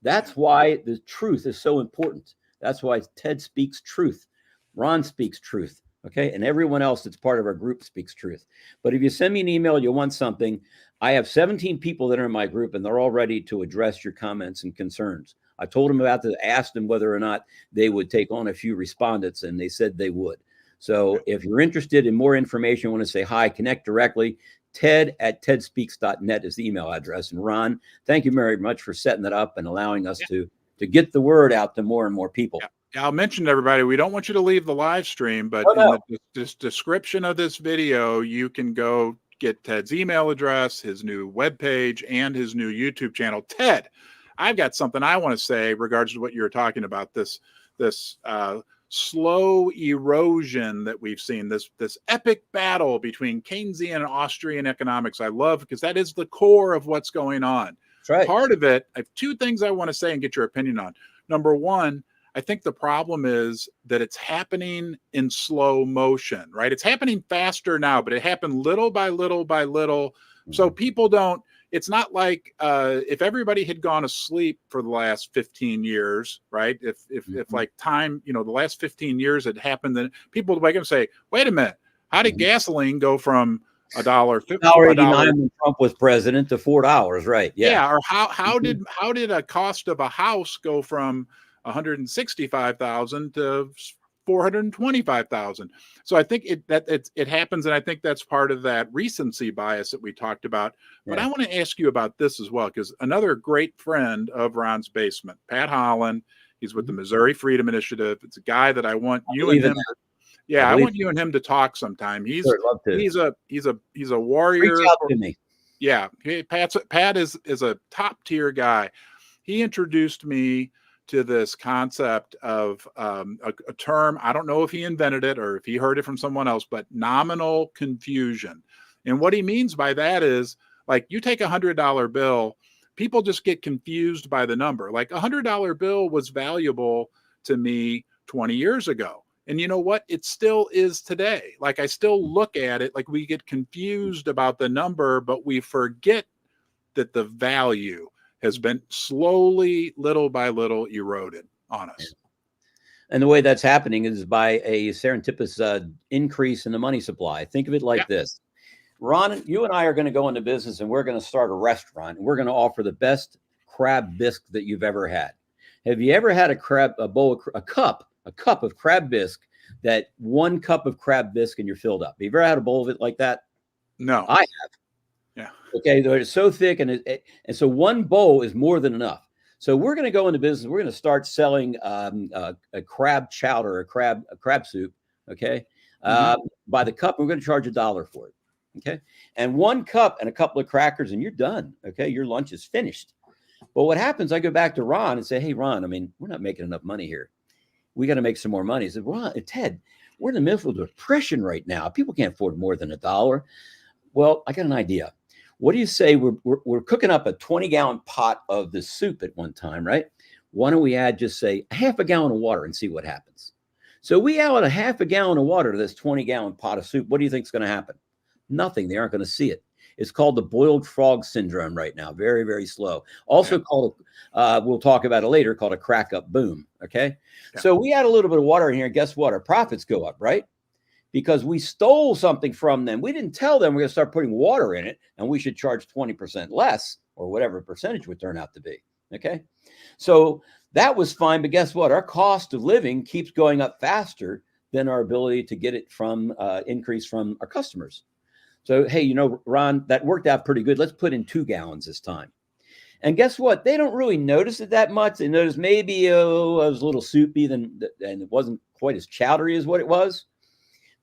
S2: That's why the truth is so important. That's why Ted speaks truth. Ron speaks truth. Okay. And everyone else that's part of our group speaks truth. But if you send me an email, you want something, I have 17 people that are in my group, and they're all ready to address your comments and concerns. I told them asked them whether or not they would take on a few respondents, and they said they would. So if you're interested in more information, want to say hi, connect directly. Ted@tedspeaks.net is the email address. And Ron, thank you very much for setting that up and allowing us to get the word out to more and more people.
S1: Yeah, I'll mention to everybody, we don't want you to leave the live stream, but in the description of this video, you can go get Ted's email address, his new webpage, and his new YouTube channel. Ted, I've got something I want to say regards to what you were talking about, this slow erosion that we've seen, this epic battle between Keynesian and Austrian economics. I love, because that is the core of what's going on.
S2: That's right.
S1: Part of it, I have two things I want to say and get your opinion on. Number one, I think the problem is that it's happening in slow motion, right? It's happening faster now, but it happened little by little by little. Mm-hmm. So people don't, it's not like if everybody had gone to sleep for the last 15 years, right? If like time, the last 15 years had happened, then people would wake up and say, wait a minute, how did gasoline go from $1.89
S2: when Trump was president to $4, right?
S1: Yeah. Or how did a cost of a house go from $165,000 to $425,000? So I think it happens, and I think that's part of that recency bias that we talked about. But I want to ask you about this as well, because another great friend of Ron's Basement, Pat Holland, he's with the Missouri Freedom Initiative. It's a guy that I want you and him. I want you and him to talk sometime. He's a warrior.
S2: Reach out to me.
S1: Yeah, Pat is a top tier guy. He introduced me to this concept of a term. I don't know if he invented it or if he heard it from someone else, but nominal confusion. And what he means by that is, like, you take $100 bill, people just get confused by the number. Like $100 bill was valuable to me 20 years ago. And you know what? It still is today. Like I still look at it like we get confused about the number, but we forget that the value has been slowly, little by little eroded on us.
S2: And the way that's happening is by a serendipitous increase in the money supply. Think of it like this. Ron, you and I are going to go into business and we're going to start a restaurant. And we're going to offer the best crab bisque that you've ever had. Have you ever had a cup of crab bisque, that 1 cup of crab bisque and you're filled up? Have you ever had a bowl of it like that?
S1: No.
S2: I have.
S1: Yeah.
S2: Okay. They're so thick and so 1 bowl is more than enough. So we're going to go into business. We're going to start selling a crab chowder, a crab soup. Okay. By the cup, we're going to charge $1 for it. Okay. And 1 cup and a couple of crackers and you're done. Okay. Your lunch is finished. But what happens, I go back to Ron and say, hey, Ron, I mean, we're not making enough money here. We got to make some more money. He said, Ron, Ted, we're in the middle of a depression right now. People can't afford more than $1. Well, I got an idea. What do you say? We're cooking up a 20-gallon pot of the soup at one time, right? Why don't we add just say a half a gallon of water and see what happens? So we add a half a gallon of water to this 20-gallon pot of soup. What do you think is going to happen? Nothing. They aren't going to see it. It's called the boiled frog syndrome right now. Very, very slow. Also called, we'll talk about it later, called a crack up boom. Okay. Yeah. So we add a little bit of water in here. And guess what? Our profits go up, right? Because we stole something from them. We didn't tell them we're going to start putting water in it and we should charge 20% less or whatever percentage would turn out to be. Okay. So that was fine. But guess what? Our cost of living keeps going up faster than our ability to get it from increase from our customers. So, hey, you know, Ron, that worked out pretty good. Let's put in 2 gallons this time. And guess what? They don't really notice it that much. They notice maybe, it was a little soupy and it wasn't quite as chowdery as what it was.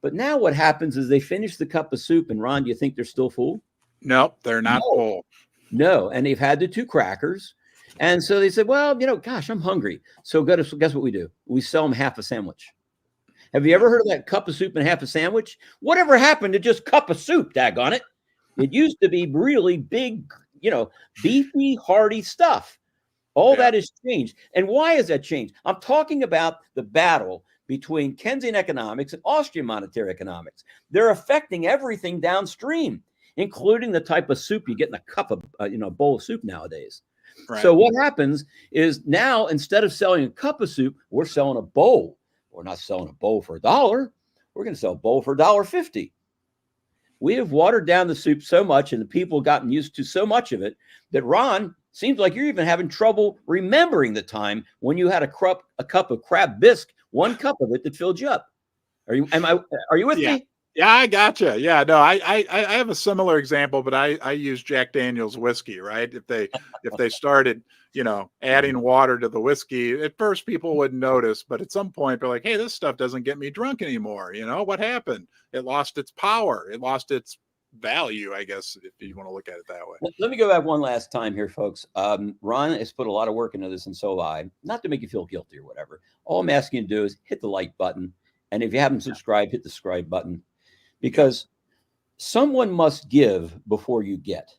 S2: But now what happens is they finish the cup of soup. And Ron, do you think they're still full?
S1: Nope, they're not full.
S2: No. And they've had the 2 crackers. And so they said, well, you know, gosh, I'm hungry. So guess what we do? We sell them half a sandwich. Have you ever heard of that cup of soup and half a sandwich? Whatever happened to just cup of soup, daggone it? It used to be really big, you know, beefy, hearty stuff. All that has changed. And why has that changed? I'm talking about the battle between Keynesian economics and Austrian monetary economics. They're affecting everything downstream, including the type of soup you get in a cup of, bowl of soup nowadays. Right. So what happens is now, instead of selling a cup of soup, we're selling a bowl. We're not selling a bowl for $1. We're going to sell a bowl for $1.50. We have watered down the soup so much and the people have gotten used to so much of it that, Ron, seems like you're even having trouble remembering the time when you had a cup of crab bisque, 1 cup of it that filled you up. Are you with me?
S1: Yeah, I gotcha. Yeah, no, I have a similar example, but I use Jack Daniel's whiskey, right? If they started, adding water to the whiskey, at first people wouldn't notice, but at some point they're like, hey, this stuff doesn't get me drunk anymore. What happened? It lost its power. It lost its value, I guess, if you want to look at it that way.
S2: Let me go back one last time here, folks. Ron has put a lot of work into this, and so have I. Not to make you feel guilty or whatever. All I'm asking you to do is hit the like button. And if you haven't subscribed, hit the subscribe button. Because someone must give before you get,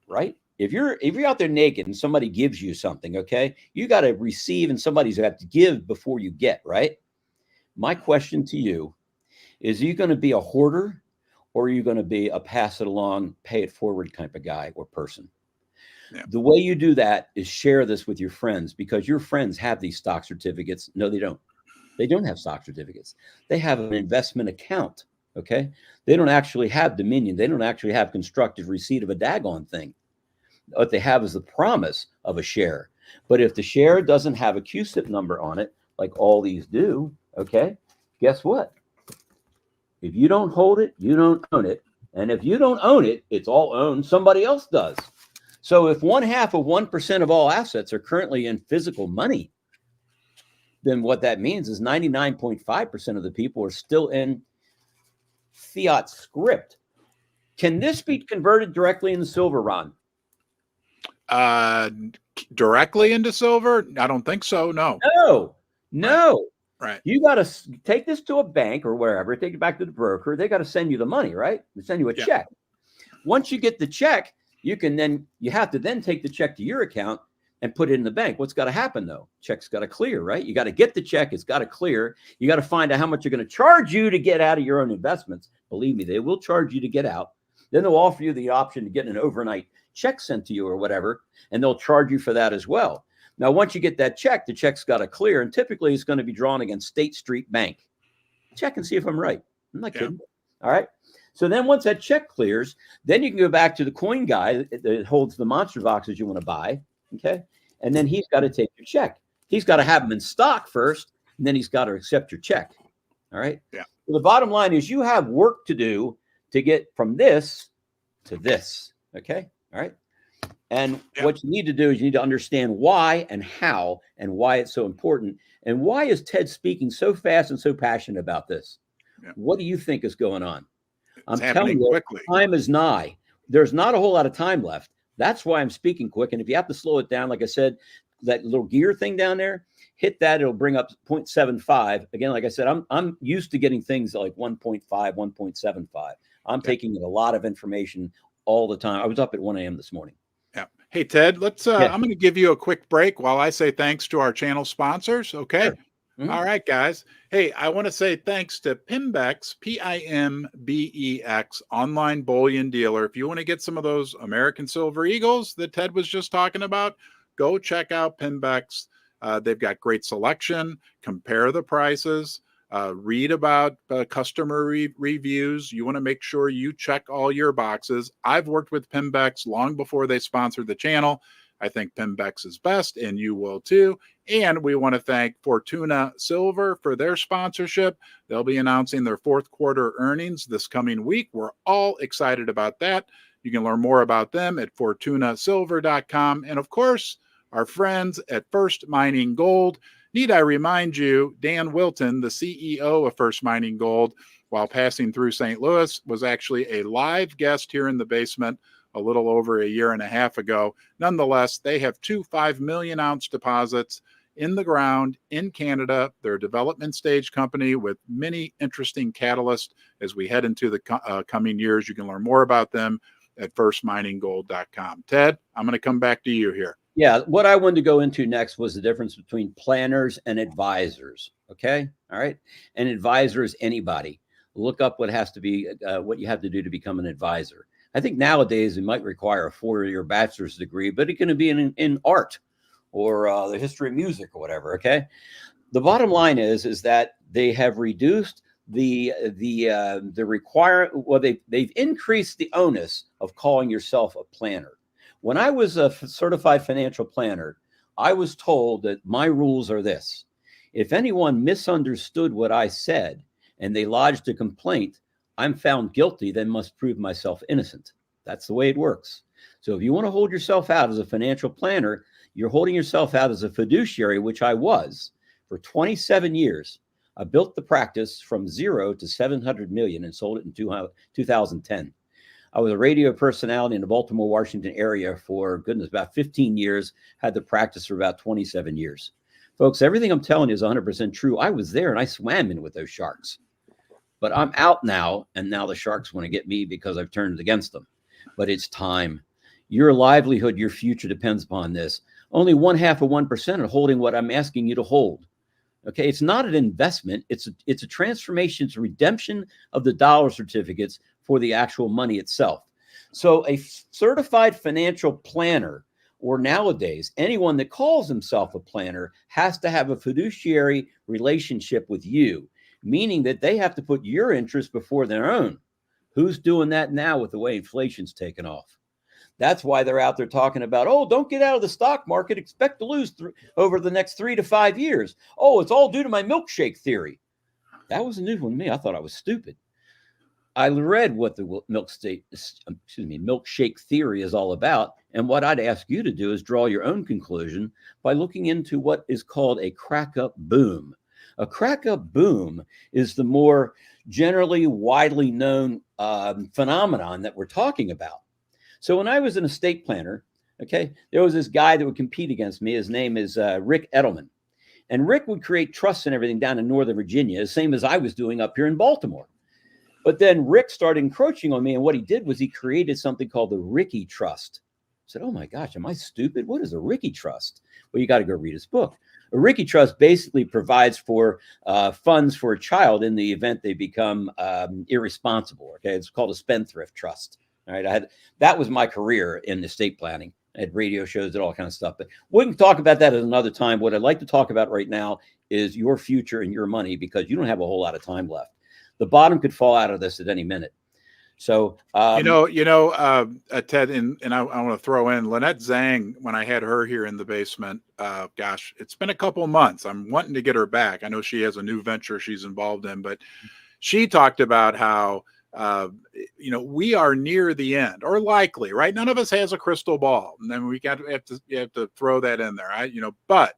S2: right? If you're out there naked and somebody gives you something, okay, you got to receive and somebody's got to give before you get, right? My question to you is, are you going to be a hoarder or are you going to be a pass it along, pay it forward type of guy or person? Yeah. The way you do that is share this with your friends, because your friends have these stock certificates. No, they don't. They don't have stock certificates. They have an investment account. Okay. They don't actually have dominion. They don't actually have constructive receipt of a daggone thing. What they have is the promise of a share. But if the share doesn't have a CUSIP number on it, like all these do, okay, guess what? If you don't hold it, you don't own it. And if you don't own it, it's all owned. Somebody else does. So if 0.5% of all assets are currently in physical money, then what that means is 99.5% of the people are still in fiat script. Can this be converted directly into silver, Ron?
S1: Directly into silver? I don't think so. No.
S2: No.
S1: Right.
S2: You got to take this to a bank or wherever, take it back to the broker. They got to send you the money, right? They send you a check. Once you get the check, You have to then take the check to your account and put it in the bank. What's got to happen though? Check's got to clear, right? You got to get the check. It's got to clear. You got to find out how much you're going to charge you to get out of your own investments. Believe me, they will charge you to get out. Then they'll offer you the option to get an overnight check sent to you or whatever, and they'll charge you for that as well. Now, once you get that check, the check's got to clear, and typically it's going to be drawn against State Street Bank. Check and see if I'm right. I'm not kidding. All right. So then once that check clears, then you can go back to the coin guy that holds the monster boxes you want to buy. Okay. And then he's got to take your check. He's got to have them in stock first, and then he's got to accept your check. All right.
S1: Yeah.
S2: So the bottom line is you have work to do to get from this to this. Okay. All right. And what you need to do is you need to understand why and how and why it's so important. And why is Ted speaking so fast and so passionate about this? Yeah. What do you think is going on? I'm telling you, quickly. Time is nigh. There's not a whole lot of time left. That's why I'm speaking quick. And if you have to slow it down, like I said, that little gear thing down there, hit that. It'll bring up 0.75. Again, like I said, I'm used to getting things like 1.5, 1.75. I'm taking in a lot of information all the time. I was up at 1 a.m. this morning.
S1: Yeah. Hey, Ted, let's, I'm going to give you a quick break while I say thanks to our channel sponsors. Okay. Sure. Mm-hmm. All right, guys. Hey, I want to say thanks to Pimbex, Pimbex, online bullion dealer. If you want to get some of those American Silver Eagles that Ted was just talking about, go check out Pimbex. They've got great selection. Compare the prices. Read about customer reviews. You want to make sure you check all your boxes. I've worked with Pimbex long before they sponsored the channel. I think Pimbex is best, and you will too. And we want to thank Fortuna Silver for their sponsorship. They'll be announcing their fourth quarter earnings this coming week. We're all excited about that. You can learn more about them at fortunasilver.com. And of course, our friends at First Mining Gold. Need I remind you, Dan Wilton, the CEO of First Mining Gold, while passing through St. Louis, was actually a live guest here in the basement a little over a year and a half ago. Nonetheless, they have 2 5 million ounce deposits in the ground in Canada. They're a development stage company with many interesting catalysts as we head into the coming years. You can learn more about them at firstmininggold.com. Ted, I'm going to come back to you here.
S2: Yeah, what I wanted to go into next was the difference between planners and advisors. Okay, all right. An advisor is anybody. Look up what has to be, what you have to do to become an advisor. I think nowadays it might require a 4-year bachelor's degree, but it can be in art or the history of music or whatever. Okay, the bottom line is that they have reduced the well, they've increased the onus of calling yourself a planner. When I was a certified financial planner, I was told that my rules are this: if anyone misunderstood what I said and they lodged a complaint, I'm found guilty, then must prove myself innocent. That's the way it works. So if you want to hold yourself out as a financial planner, you're holding yourself out as a fiduciary, which I was for 27 years. I built the practice from 0 to 700 million and sold it in 2010. I was a radio personality in the Baltimore, Washington area for, goodness, about 15 years, had the practice for about 27 years. Folks, everything I'm telling you is 100% true. I was there and I swam in with those sharks. But I'm out now, and now the sharks want to get me because I've turned against them. But it's time. Your livelihood, your future depends upon this. Only 0.5% are holding what I'm asking you to hold. Okay, it's not an investment. It's a transformation. It's a redemption of the dollar certificates for the actual money itself. So a certified financial planner, or nowadays, anyone that calls himself a planner, has to have a fiduciary relationship with you, meaning that they have to put your interests before their own. Who's doing that now with the way inflation's taken off? That's why they're out there talking about, oh, don't get out of the stock market, expect to lose over the next 3 to 5 years. Oh, it's all due to my milkshake theory. That was a new one to me. I thought I was stupid. I read what the milkshake theory is all about. And what I'd ask you to do is draw your own conclusion by looking into what is called a crack-up boom. A crack-up boom is the more generally widely known phenomenon that we're talking about. So when I was an estate planner, okay, there was this guy that would compete against me. His name is Rick Edelman. And Rick would create trusts and everything down in Northern Virginia, the same as I was doing up here in Baltimore. But then Rick started encroaching on me. And what he did was he created something called the Ricky Trust. I said, oh my gosh, am I stupid? What is a Ricky Trust? Well, you got to go read his book. A Ricky Trust basically provides for funds for a child in the event they become irresponsible. Okay, it's called a spendthrift trust. All right, that was my career in estate planning. I had radio shows, did all kind of stuff. But we can talk about that at another time. What I'd like to talk about right now is your future and your money, because you don't have a whole lot of time left. The bottom could fall out of this at any minute. So,
S1: Ted, and I want to throw in Lynette Zhang. When I had her here in the basement, gosh, it's been a couple of months. I'm wanting to get her back. I know she has a new venture she's involved in, but she talked about how, we are near the end, or likely, right? None of us has a crystal ball, and then you have to throw that in there, right? But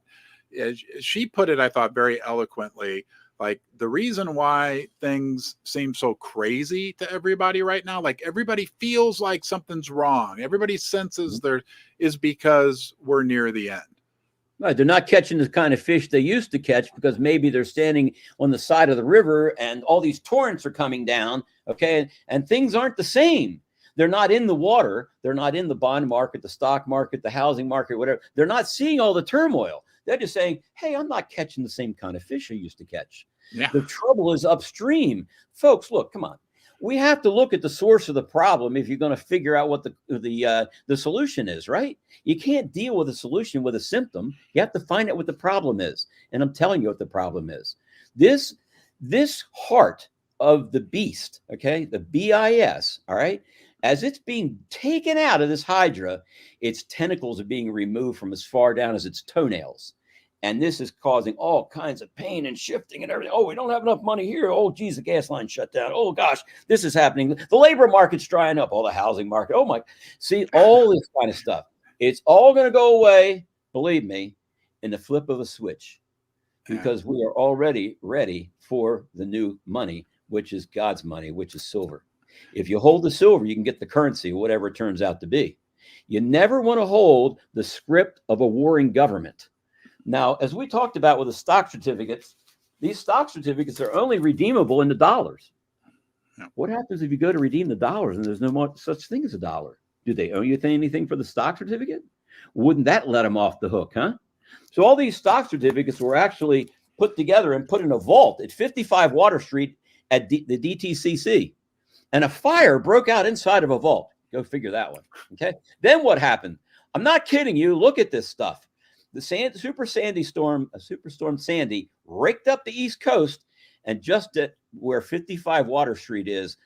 S1: as she put it, I thought very eloquently. Like, the reason why things seem so crazy to everybody right now, like everybody feels like something's wrong, everybody senses there, is because we're near the end.
S2: Right, they're not catching the kind of fish they used to catch, because maybe they're standing on the side of the river and all these torrents are coming down, okay, and things aren't the same. They're not in the water. They're not in the bond market, the stock market, the housing market, whatever. They're not seeing all the turmoil. They're just saying, hey, I'm not catching the same kind of fish I used to catch.
S1: Yeah.
S2: The trouble is upstream. Folks, look, come on. We have to look at the source of the problem if you're going to figure out what the solution is, right? You can't deal with a solution with a symptom. You have to find out what the problem is. And I'm telling you what the problem is. This heart of the beast, okay, the BIS, all right, as it's being taken out of this hydra, its tentacles are being removed from as far down as its toenails. And this is causing all kinds of pain and shifting and everything. Oh, we don't have enough money here. Oh, geez, the gas line shut down. Oh, gosh, this is happening. The labor market's drying up. Oh, the housing market. Oh, my. See, all this kind of stuff. It's all going to go away, believe me, in the flip of a switch, because we are already ready for the new money, which is God's money, which is silver. If you hold the silver, you can get the currency, whatever it turns out to be. You never want to hold the script of a warring government. Now, as we talked about with the stock certificates, these stock certificates are only redeemable in the dollars.
S1: Yeah.
S2: What happens if you go to redeem the dollars and there's no more such thing as a dollar? Do they owe you anything for the stock certificate? Wouldn't that let them off the hook, huh? So all these stock certificates were actually put together and put in a vault at 55 Water Street at the DTCC. And a fire broke out inside of a vault. Go figure that one, okay? Then what happened? I'm not kidding you. Look at this stuff. The Superstorm Sandy raked up the East Coast, and just at where 55 Water Street is,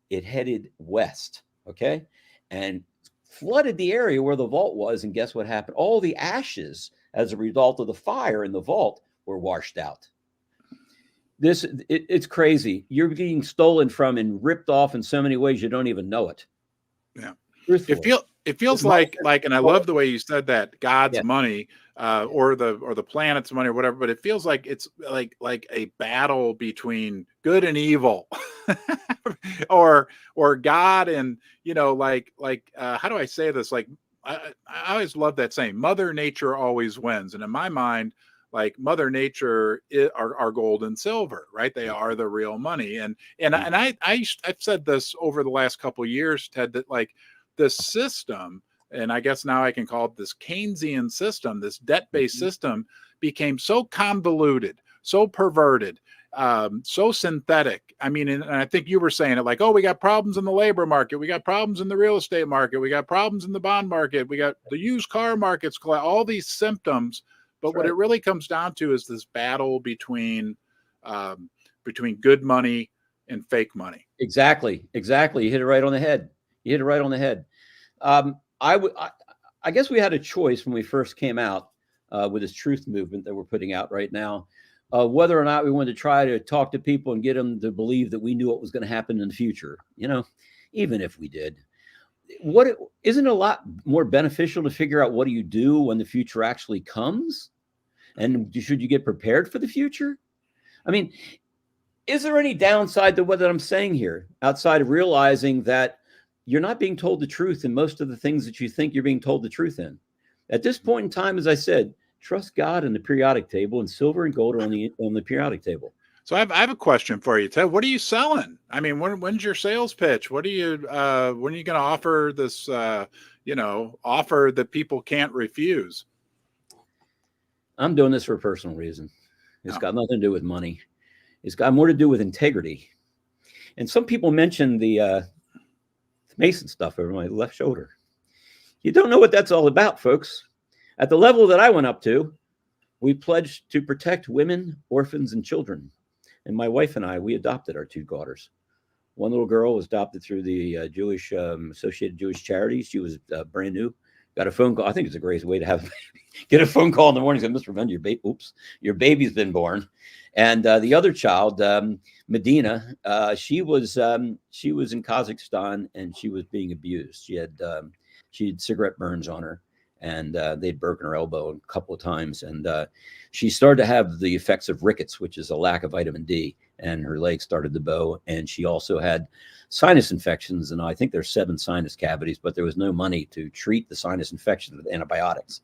S2: it headed west, okay? And flooded the area where the vault was, and guess what happened? All the ashes as a result of the fire in the vault were washed out. It's crazy. You're being stolen from and ripped off in so many ways you don't even know it.
S1: Yeah.
S2: Truthfully.
S1: It feels like, and I love the way you said that, God's money, or the planet's money or whatever, but it feels like it's like a battle between good and evil, or God and, how do I say this? Like, I always love that saying, Mother Nature always wins. And in my mind, like, Mother Nature are gold and silver, right? They are the real money. And I've said this over the last couple of years, Ted, that like, the system, and I guess now I can call it this Keynesian system, this debt-based system, became so convoluted, so perverted, so synthetic. I mean, and I think you were saying it like, oh, we got problems in the labor market, we got problems in the real estate market, we got problems in the bond market, we got the used car markets, all these symptoms. But what it really comes down to is this battle between good money and fake money.
S2: Exactly. You hit it right on the head. I guess we had a choice when we first came out with this truth movement that we're putting out right now, whether or not we wanted to try to talk to people and get them to believe that we knew what was going to happen in the future. Even if we did, isn't it a lot more beneficial to figure out what do you do when the future actually comes? And should you get prepared for the future? I mean, is there any downside to what I'm saying here outside of realizing that you're not being told the truth in most of the things that you think you're being told the truth in? At this point in time, as I said, trust God in the periodic table, and silver and gold are on the periodic table.
S1: So I have a question for you, Ted. What are you selling? I mean, when's your sales pitch? What are you when are you going to offer this offer that people can't refuse?
S2: I'm doing this for a personal reason. It's
S1: Oh.
S2: got nothing to do with money. It's got more to do with integrity. And some people mention the Mason stuff over my left shoulder. You don't know what that's all about, folks. At the level that I went up to, we pledged to protect women, orphans, and children. And my wife and I, we adopted our 2 daughters. One little girl was adopted through the Jewish Associated Jewish Charities. She was brand new. Got a phone call. I think it's a great way to have get a phone call in the morning. Say, Mr. Vendor, your baby's been born. And the other child, Medina, she was in Kazakhstan and she was being abused. She had cigarette burns on her, and they'd broken her elbow a couple of times, and she started to have the effects of rickets, which is a lack of vitamin D, and her legs started to bow, and she also had sinus infections, and I think there's 7 sinus cavities, but there was no money to treat the sinus infections with antibiotics.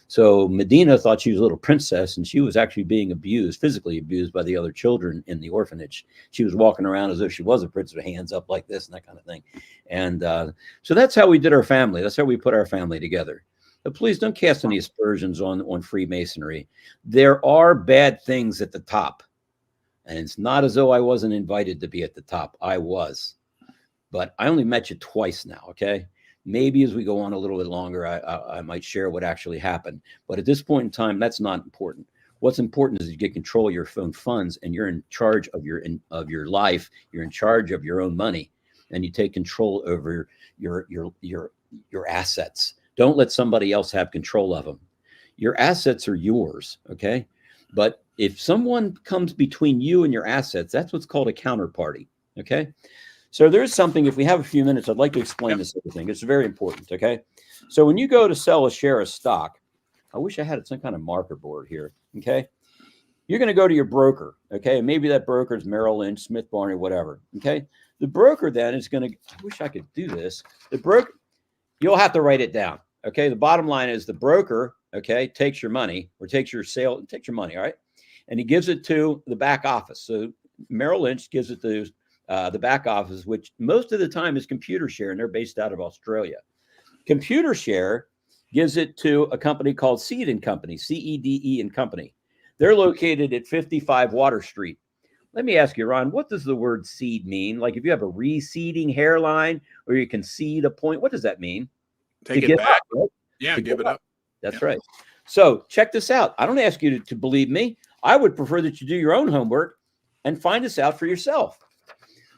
S2: So Medina thought she was a little princess, and she was actually being abused, physically abused by the other children in the orphanage. She was walking around as though she was a princess, with hands up like this and that kind of thing. And so that's how we did our family. That's how we put our family together. But please don't cast any aspersions on Freemasonry. There are bad things at the top. And it's not as though I wasn't invited to be at the top. I was. But I only met you twice now, okay? Maybe as we go on a little bit longer, I might share what actually happened. But at this point in time, that's not important. What's important is you get control of your own funds, and you're in charge of your life. You're in charge of your own money, and you take control over your assets. Don't let somebody else have control of them. Your assets are yours, okay? But if someone comes between you and your assets, that's what's called a counterparty, okay? So there's something, if we have a few minutes, I'd like to explain this other thing. It's very important, okay? So when you go to sell a share of stock, I wish I had some kind of marker board here, okay? You're going to go to your broker, okay? And maybe that broker is Merrill Lynch, Smith Barney, whatever, okay? The broker then is going to, I wish I could do this. The broker, you'll have to write it down, okay? The bottom line is the broker, okay, takes your money or takes your money, all right? And he gives it to the back office. So Merrill Lynch gives it to the back office, which most of the time is Computershare, and they're based out of Australia. Computershare gives it to a company called Seed & Company, C-E-D-E & Company. They're located at 55 Water Street. Let me ask you, Ron, what does the word seed mean? Like if you have a receding hairline or you can seed a point, what does that mean?
S1: Take it back.
S2: Up, right?
S1: Yeah, give it up.
S2: That's right. So check this out. I don't ask you to believe me. I would prefer that you do your own homework and find this out for yourself.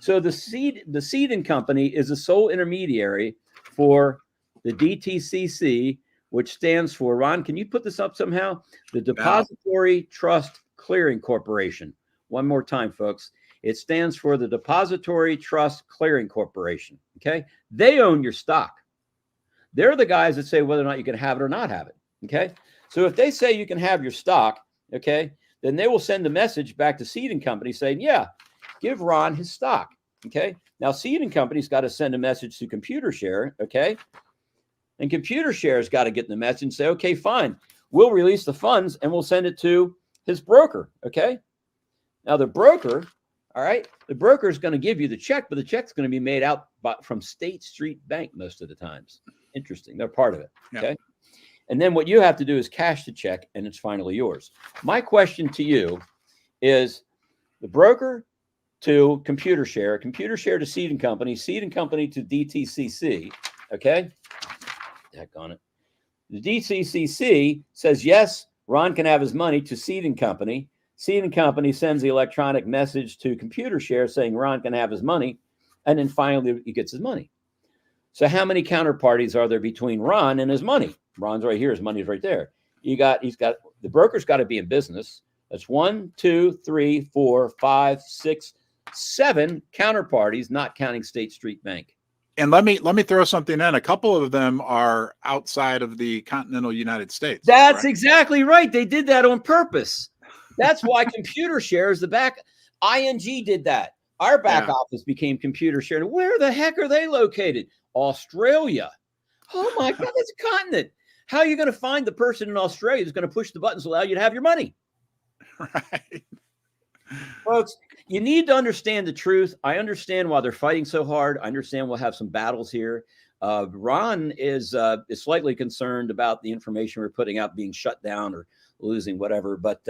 S2: So the Seed & Company is the sole intermediary for the DTCC, which stands for, Ron, can you put this up somehow? The Depository Trust Clearing Corporation. One more time, folks. It stands for the Depository Trust Clearing Corporation, okay? They own your stock. They're the guys that say whether or not you can have it or not have it, okay? So if they say you can have your stock, okay, then they will send a message back to Seed & Company saying, yeah, give Ron his stock, okay? Now, Seed & Company's got to send a message to Computershare, okay? And Computershare's got to get the message and say, okay, fine. We'll release the funds and we'll send it to his broker, okay? Now, the broker, all right, the broker is going to give you the check, but the check's going to be made out from State Street Bank most of the times. Interesting. They're part of it, okay? And then what you have to do is cash the check, and it's finally yours. My question to you is the broker to Computershare, Computershare to Seed & Company, Seed & Company to DTCC, okay? Heck on it. The DTCC says, yes, Ron can have his money to Seed & Company. Seed & Company sends the electronic message to Computershare saying Ron can have his money, and then finally he gets his money. So how many counterparties are there between Ron and his money? Ron's right here. His money's right there. The broker's got to be in business. That's 1, 2, 3, 4, 5, 6, 7 counterparties, not counting State Street Bank.
S1: And let me throw something in. A couple of them are outside of the continental United States.
S2: That's exactly right. They did that on purpose. That's why Computershare is the back. ING did that. Our back office became Computershare. Where the heck are they located? Australia. Oh my God, that's a continent. How are you going to find the person in Australia who's going to push the buttons to allow you to have your money?
S1: Right.
S2: Folks, you need to understand the truth. I understand why they're fighting so hard. I understand we'll have some battles here. Ron is slightly concerned about the information we're putting out being shut down or losing whatever, but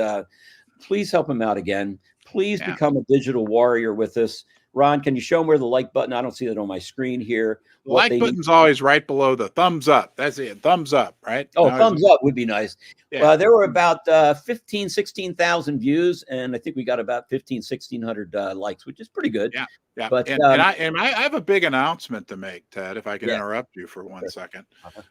S2: please help him out again. Please become a digital warrior with us. Ron, can you show them where the like button? I don't see that on my screen here.
S1: The like button's always right below the thumbs up. That's it. Thumbs up, right?
S2: Oh, thumbs up would be nice.
S1: Yeah.
S2: There were about 16,000 views, and I think we got about 1,600 likes, which is pretty good.
S1: Yeah. Yeah.
S2: But,
S1: I have a big announcement to make, Ted, if I can interrupt you for 1 second.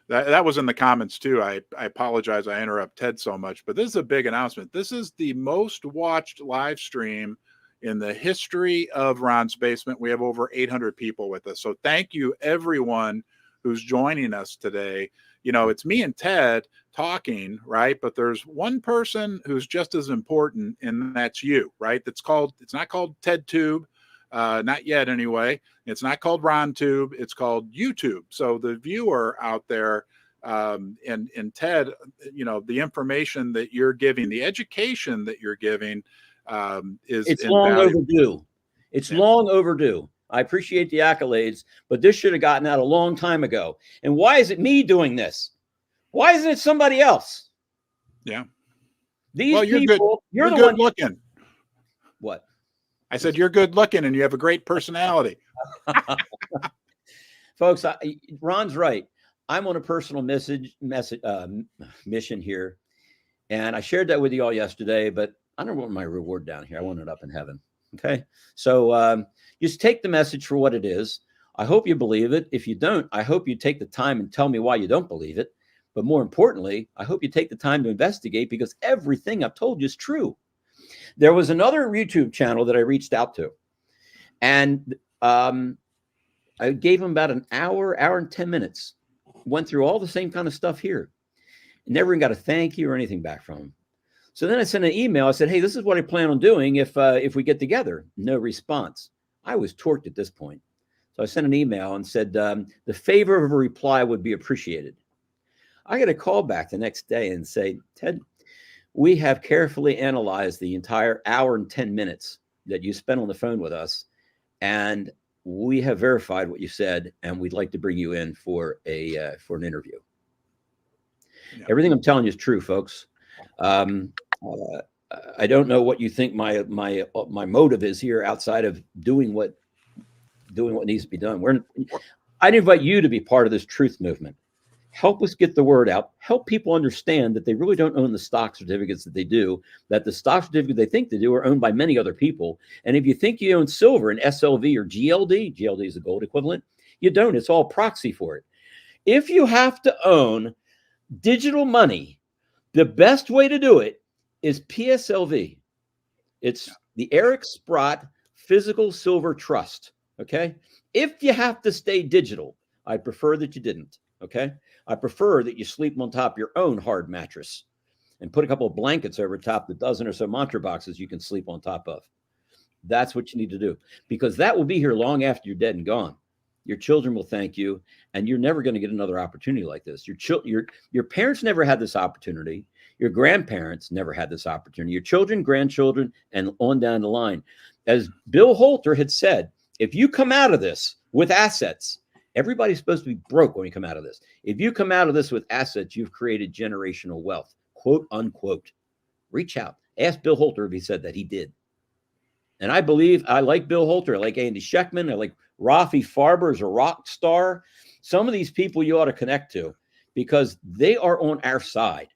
S1: That was in the comments too. I apologize. I interrupt Ted so much, but this is a big announcement. This is the most watched live stream in the history of Ron's Basement. We have over 800 people with us. So thank you, everyone who's joining us today. You know, it's me and Ted talking, right? But there's one person who's just as important, and that's you, right? It's not called TEDTube, not yet anyway. It's not called RonTube. It's called YouTube. So the viewer out there, and Ted, you know, the information that you're giving, the education that you're giving, it's
S2: long overdue. It's long overdue. I appreciate the accolades, but this should have gotten out a long time ago. And why is it me doing this? Why isn't it somebody else?
S1: Yeah.
S2: These
S1: you're
S2: people,
S1: you're
S2: the
S1: good
S2: one
S1: looking.
S2: What?
S1: I said you're good looking and you have a great personality.
S2: Folks, Ron's right. I'm on a personal mission here, and I shared that with you all yesterday, but I don't want my reward down here. I want it up in heaven. Okay. So just take the message for what it is. I hope you believe it. If you don't, I hope you take the time and tell me why you don't believe it. But more importantly, I hope you take the time to investigate, because everything I've told you is true. There was another YouTube channel that I reached out to, and I gave him about an hour and 10 minutes, went through all the same kind of stuff here. Never even got a thank you or anything back from him. So then I sent an email. I said, hey, this is what I plan on doing if we get together. No response. I was torqued at this point. So I sent an email and said, the favor of a reply would be appreciated. I got a call back the next day and say, Ted, we have carefully analyzed the entire hour and 10 minutes that you spent on the phone with us, and we have verified what you said, and we'd like to bring you in for an interview. Yeah. Everything I'm telling you is true, folks. I don't know what you think my motive is here outside of doing what needs to be done. I'd invite you to be part of this truth movement. Help us get the word out. Help people understand that they really don't own the stock certificates that they do, that the stock certificate they think they do are owned by many other people. And if you think you own silver in SLV or GLD is the gold equivalent, you don't. It's all proxy for it. If you have to own digital money, the best way to do it is PSLV. It's the Eric Sprott Physical Silver Trust. Okay. If you have to stay digital, I prefer that you didn't. Okay. I prefer that you sleep on top of your own hard mattress and put a couple of blankets over top the dozen or so mantra boxes you can sleep on top of. That's what you need to do, because that will be here long after you're dead and gone. Your children will thank you, and you're never going to get another opportunity like this. Your parents never had this opportunity. Your grandparents never had this opportunity. Your children, grandchildren, and on down the line. As Bill Holter had said, if you come out of this with assets, everybody's supposed to be broke when you come out of this. If you come out of this with assets, you've created generational wealth, quote unquote. Reach out. Ask Bill Holter if he said that. He did. And I like Bill Holter. I like Andy Scheckman. I like Rafi Farber as a rock star. Some of these people you ought to connect to, because they are on our side.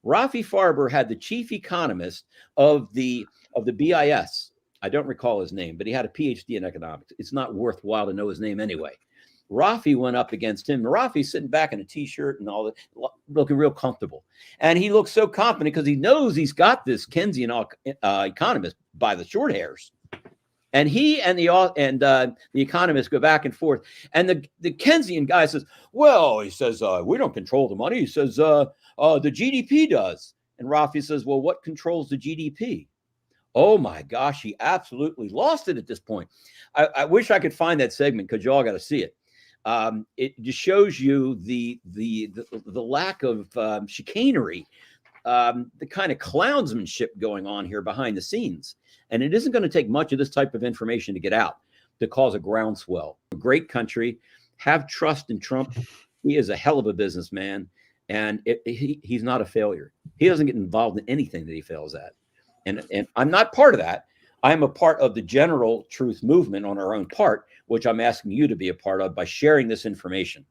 S2: Rafi Farber had the chief economist of the BIS. I don't recall his name, but he had a PhD in economics. It's not worthwhile to know his name anyway. Rafi went up against him. Rafi's sitting back in a t-shirt and all that, looking real comfortable. And he looks so confident because he knows he's got this Keynesian economist by the short hairs. And he and the economist go back and forth. And the Keynesian guy says, well, he says, we don't control the money. He says, the GDP does. And Rafi says, well, what controls the GDP? Oh my gosh, he absolutely lost it at this point. I wish I could find that segment, because y'all got to see it. It just shows you the lack of chicanery the kind of clownsmanship going on here behind the scenes. And it isn't going to take much of this type of information to get out to cause a groundswell. A great country. Have trust in Trump. He is a hell of a businessman, and he's not a failure. He doesn't get involved in anything that he fails at. And I'm not part of that. I'm a part of the general truth movement on our own part, which I'm asking you to be a part of by sharing this information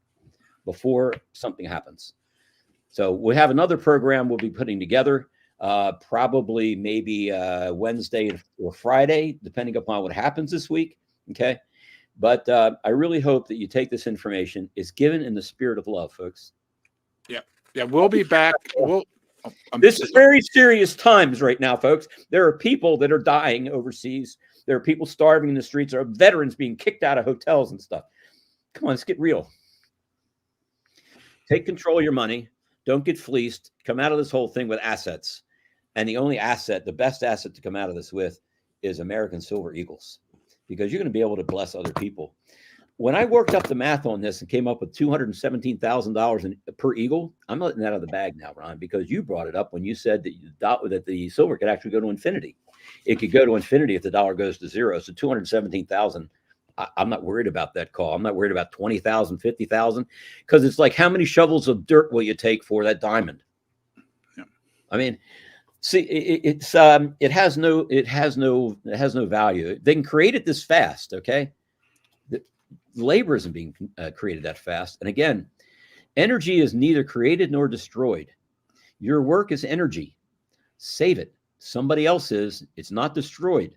S2: before something happens. So we'll have another program we'll be putting together, probably maybe Wednesday or Friday, depending upon what happens this week. Okay. But I really hope that you take this information. It's given in the spirit of love, folks.
S1: Yeah. Yeah. We'll be back.
S2: This is very serious times right now, folks. There are people that are dying overseas. There are people starving in the streets. There are veterans being kicked out of hotels and stuff. Come on, let's get real. Take control of your money. Don't get fleeced. Come out of this whole thing with assets. And the only asset, the best asset to come out of this with is American Silver Eagles, because you're going to be able to bless other people. When I worked up the math on this and came up with $217,000 per eagle, I'm letting that out of the bag now, Ron, because you brought it up when you said that the silver could actually go to infinity. It could go to infinity if the dollar goes to zero. So 217,000. I'm not worried about that call. I'm not worried about 20,000, 50,000, because it's like, how many shovels of dirt will you take for that diamond? Yeah. I mean, see, it has no value. They can create it this fast. Okay. The labor isn't being created that fast. And again, energy is neither created nor destroyed. Your work is energy. Save it. Somebody else is. It's not destroyed.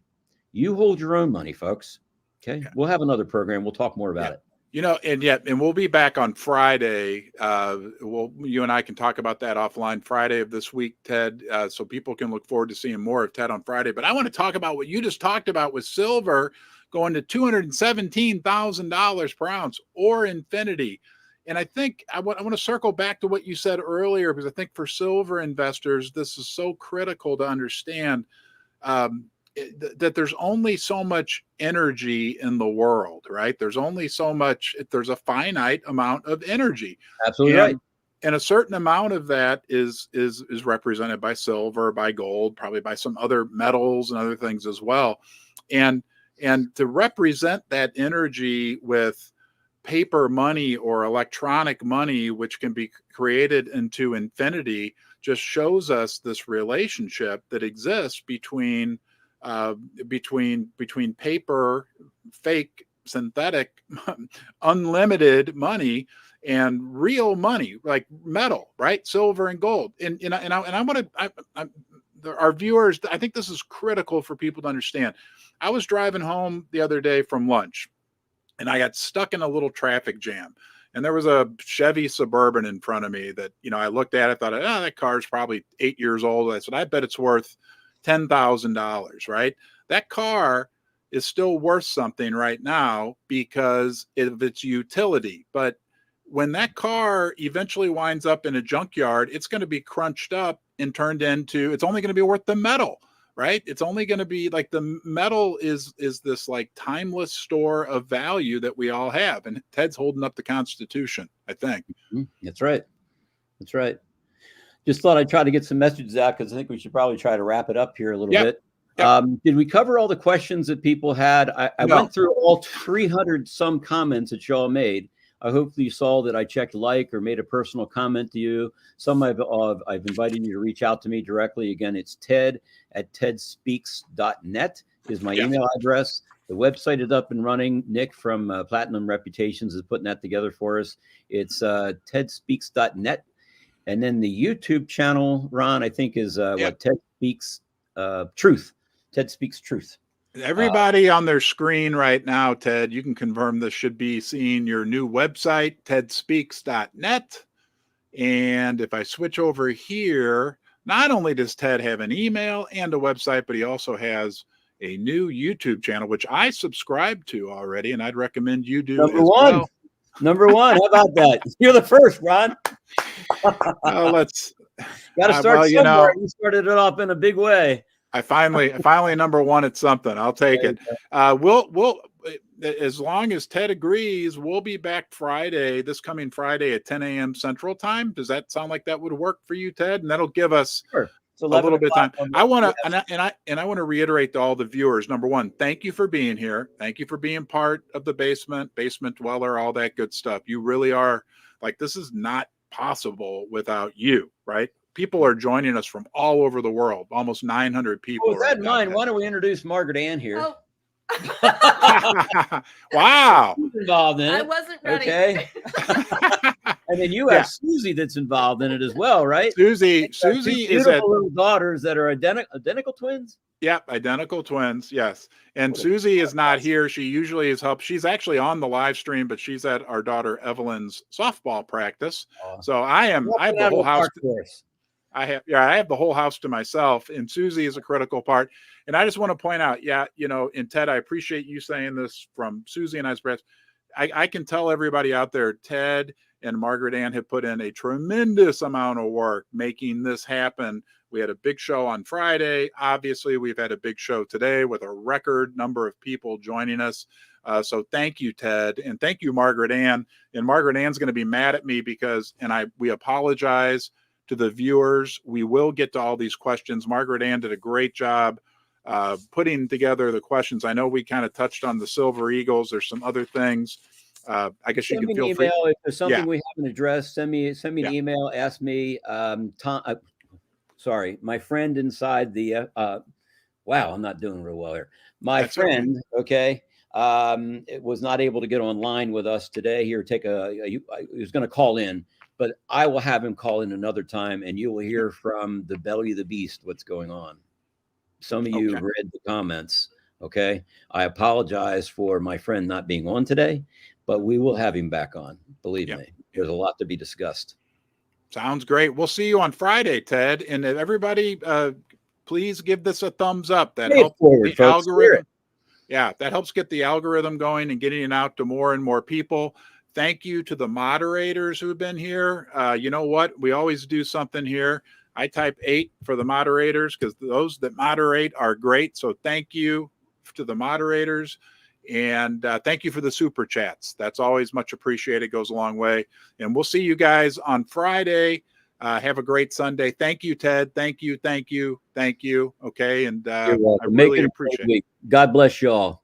S2: You hold your own money, folks. Okay. Yeah. We'll have another program. We'll talk more about it.
S1: You know, and we'll be back on Friday. You and I can talk about that offline Friday of this week, Ted, so people can look forward to seeing more of Ted on Friday. But I want to talk about what you just talked about with silver going to $217,000 per ounce or infinity. And I think I want to circle back to what you said earlier, because I think for silver investors, this is so critical to understand. That there's only so much energy in the world, right? There's only so much, there's a finite amount of energy.
S2: Absolutely right.
S1: And a certain amount of that is represented by silver, by gold, probably by some other metals and other things as well. And to represent that energy with paper money or electronic money, which can be created into infinity, just shows us this relationship that exists between paper, fake, synthetic, unlimited money and real money, like metal, right? Silver and gold. And I want to, our viewers, I think this is critical for people to understand. I was driving home the other day from lunch, and I got stuck in a little traffic jam. And there was a Chevy Suburban in front of me that, I looked at it, thought, that car's probably 8 years old. I said, I bet it's worth $10,000, right? That car is still worth something right now because of its utility. But when that car eventually winds up in a junkyard, it's going to be crunched up and turned into, it's only going to be worth the metal, right? It's only going to be like, the metal is this like timeless store of value that we all have. And Ted's holding up the Constitution, I think.
S2: That's right. That's right. Just thought I'd try to get some messages out, because I think we should probably try to wrap it up here a little bit. Yep. Did we cover all the questions that people had? I went through all 300 some comments that y'all made. I hope you saw that I checked like or made a personal comment to you. Some I've invited you to reach out to me directly. Again, it's ted@tedspeaks.net is my email address. The website is up and running. Nick from Platinum Reputations is putting that together for us. It's tedspeaks.net. And then the YouTube channel, Ron, I think is what Ted Speaks Truth. Ted Speaks Truth.
S1: Everybody on their screen right now, Ted, you can confirm this, should be seeing your new website, tedspeaks.net. And if I switch over here, not only does Ted have an email and a website, but he also has a new YouTube channel, which I subscribe to already, and I'd recommend you do
S2: Number
S1: as
S2: one.
S1: well.
S2: Number one. How about that? You're the first, Ron.
S1: Let's
S2: got to start somewhere. You started it off in a big way.
S1: I finally number one at something. I'll take it. We'll as long as Ted agrees, we'll be back Friday, this coming Friday at 10 a.m. Central Time. Does that sound like that would work for you, Ted? And that'll give us
S2: Sure. It's
S1: a little bit of time.
S2: on
S1: I want to,
S2: yes.
S1: and I want to reiterate to all the viewers. Number one, thank you for being here. Thank you for being part of the basement dweller, all that good stuff. You really are, like, this is not possible without you, right? People are joining us from all over the world, almost 900 people.
S2: With that in mind, why don't we introduce Margaret Ann here?
S3: Oh.
S1: Wow.
S2: She's involved in it.
S3: I wasn't ready.
S2: Okay. And then you have Suzie that's involved in it as well, right?
S1: Suzie is at
S2: little daughters that are identical twins.
S1: Yep, identical twins. Yes. And Suzie is not here. She usually is helped. She's actually on the live stream, but she's at our daughter Evelyn's softball practice. So I have the whole house. I have the whole house to myself, and Suzie is a critical part. And I just want to point out, and Ted, I appreciate you saying this from Suzie and I's breath. I can tell everybody out there, Ted and Margaret Ann have put in a tremendous amount of work making this happen. We had a big show on Friday. Obviously, we've had a big show today with a record number of people joining us. So thank you, Ted, and thank you, Margaret Ann. And Margaret Ann's going to be mad at me because, we apologize to the viewers. We will get to all these questions. Margaret Ann did a great job putting together the questions. I know we kind of touched on the Silver Eagles. There's some other things. I guess you can feel free.
S2: If there's something we haven't addressed, send me an email. Ask me. Sorry, my friend inside the. Wow, I'm not doing real well here. My friend, okay, was not able to get online with us today. Here, he was going to call in, but I will have him call in another time, and you will hear from the belly of the beast what's going on. Some of you read the comments. Okay, I apologize for my friend not being on today, but we will have him back on. Believe me, there's a lot to be discussed.
S1: Sounds great. We'll see you on Friday, Ted. And everybody, please give this a thumbs up. That helps the algorithm. Yeah, that helps get the algorithm going and getting it out to more and more people. Thank you to the moderators who've been here. You know what? We always do something here. I type 8 for the moderators because those that moderate are great. So thank you to the moderators. And thank you for the super chats. That's always much appreciated. Goes a long way. And we'll see you guys on Friday. Have a great Sunday. Thank you, Ted. Thank you. Okay. And I really appreciate it.
S2: God bless you all.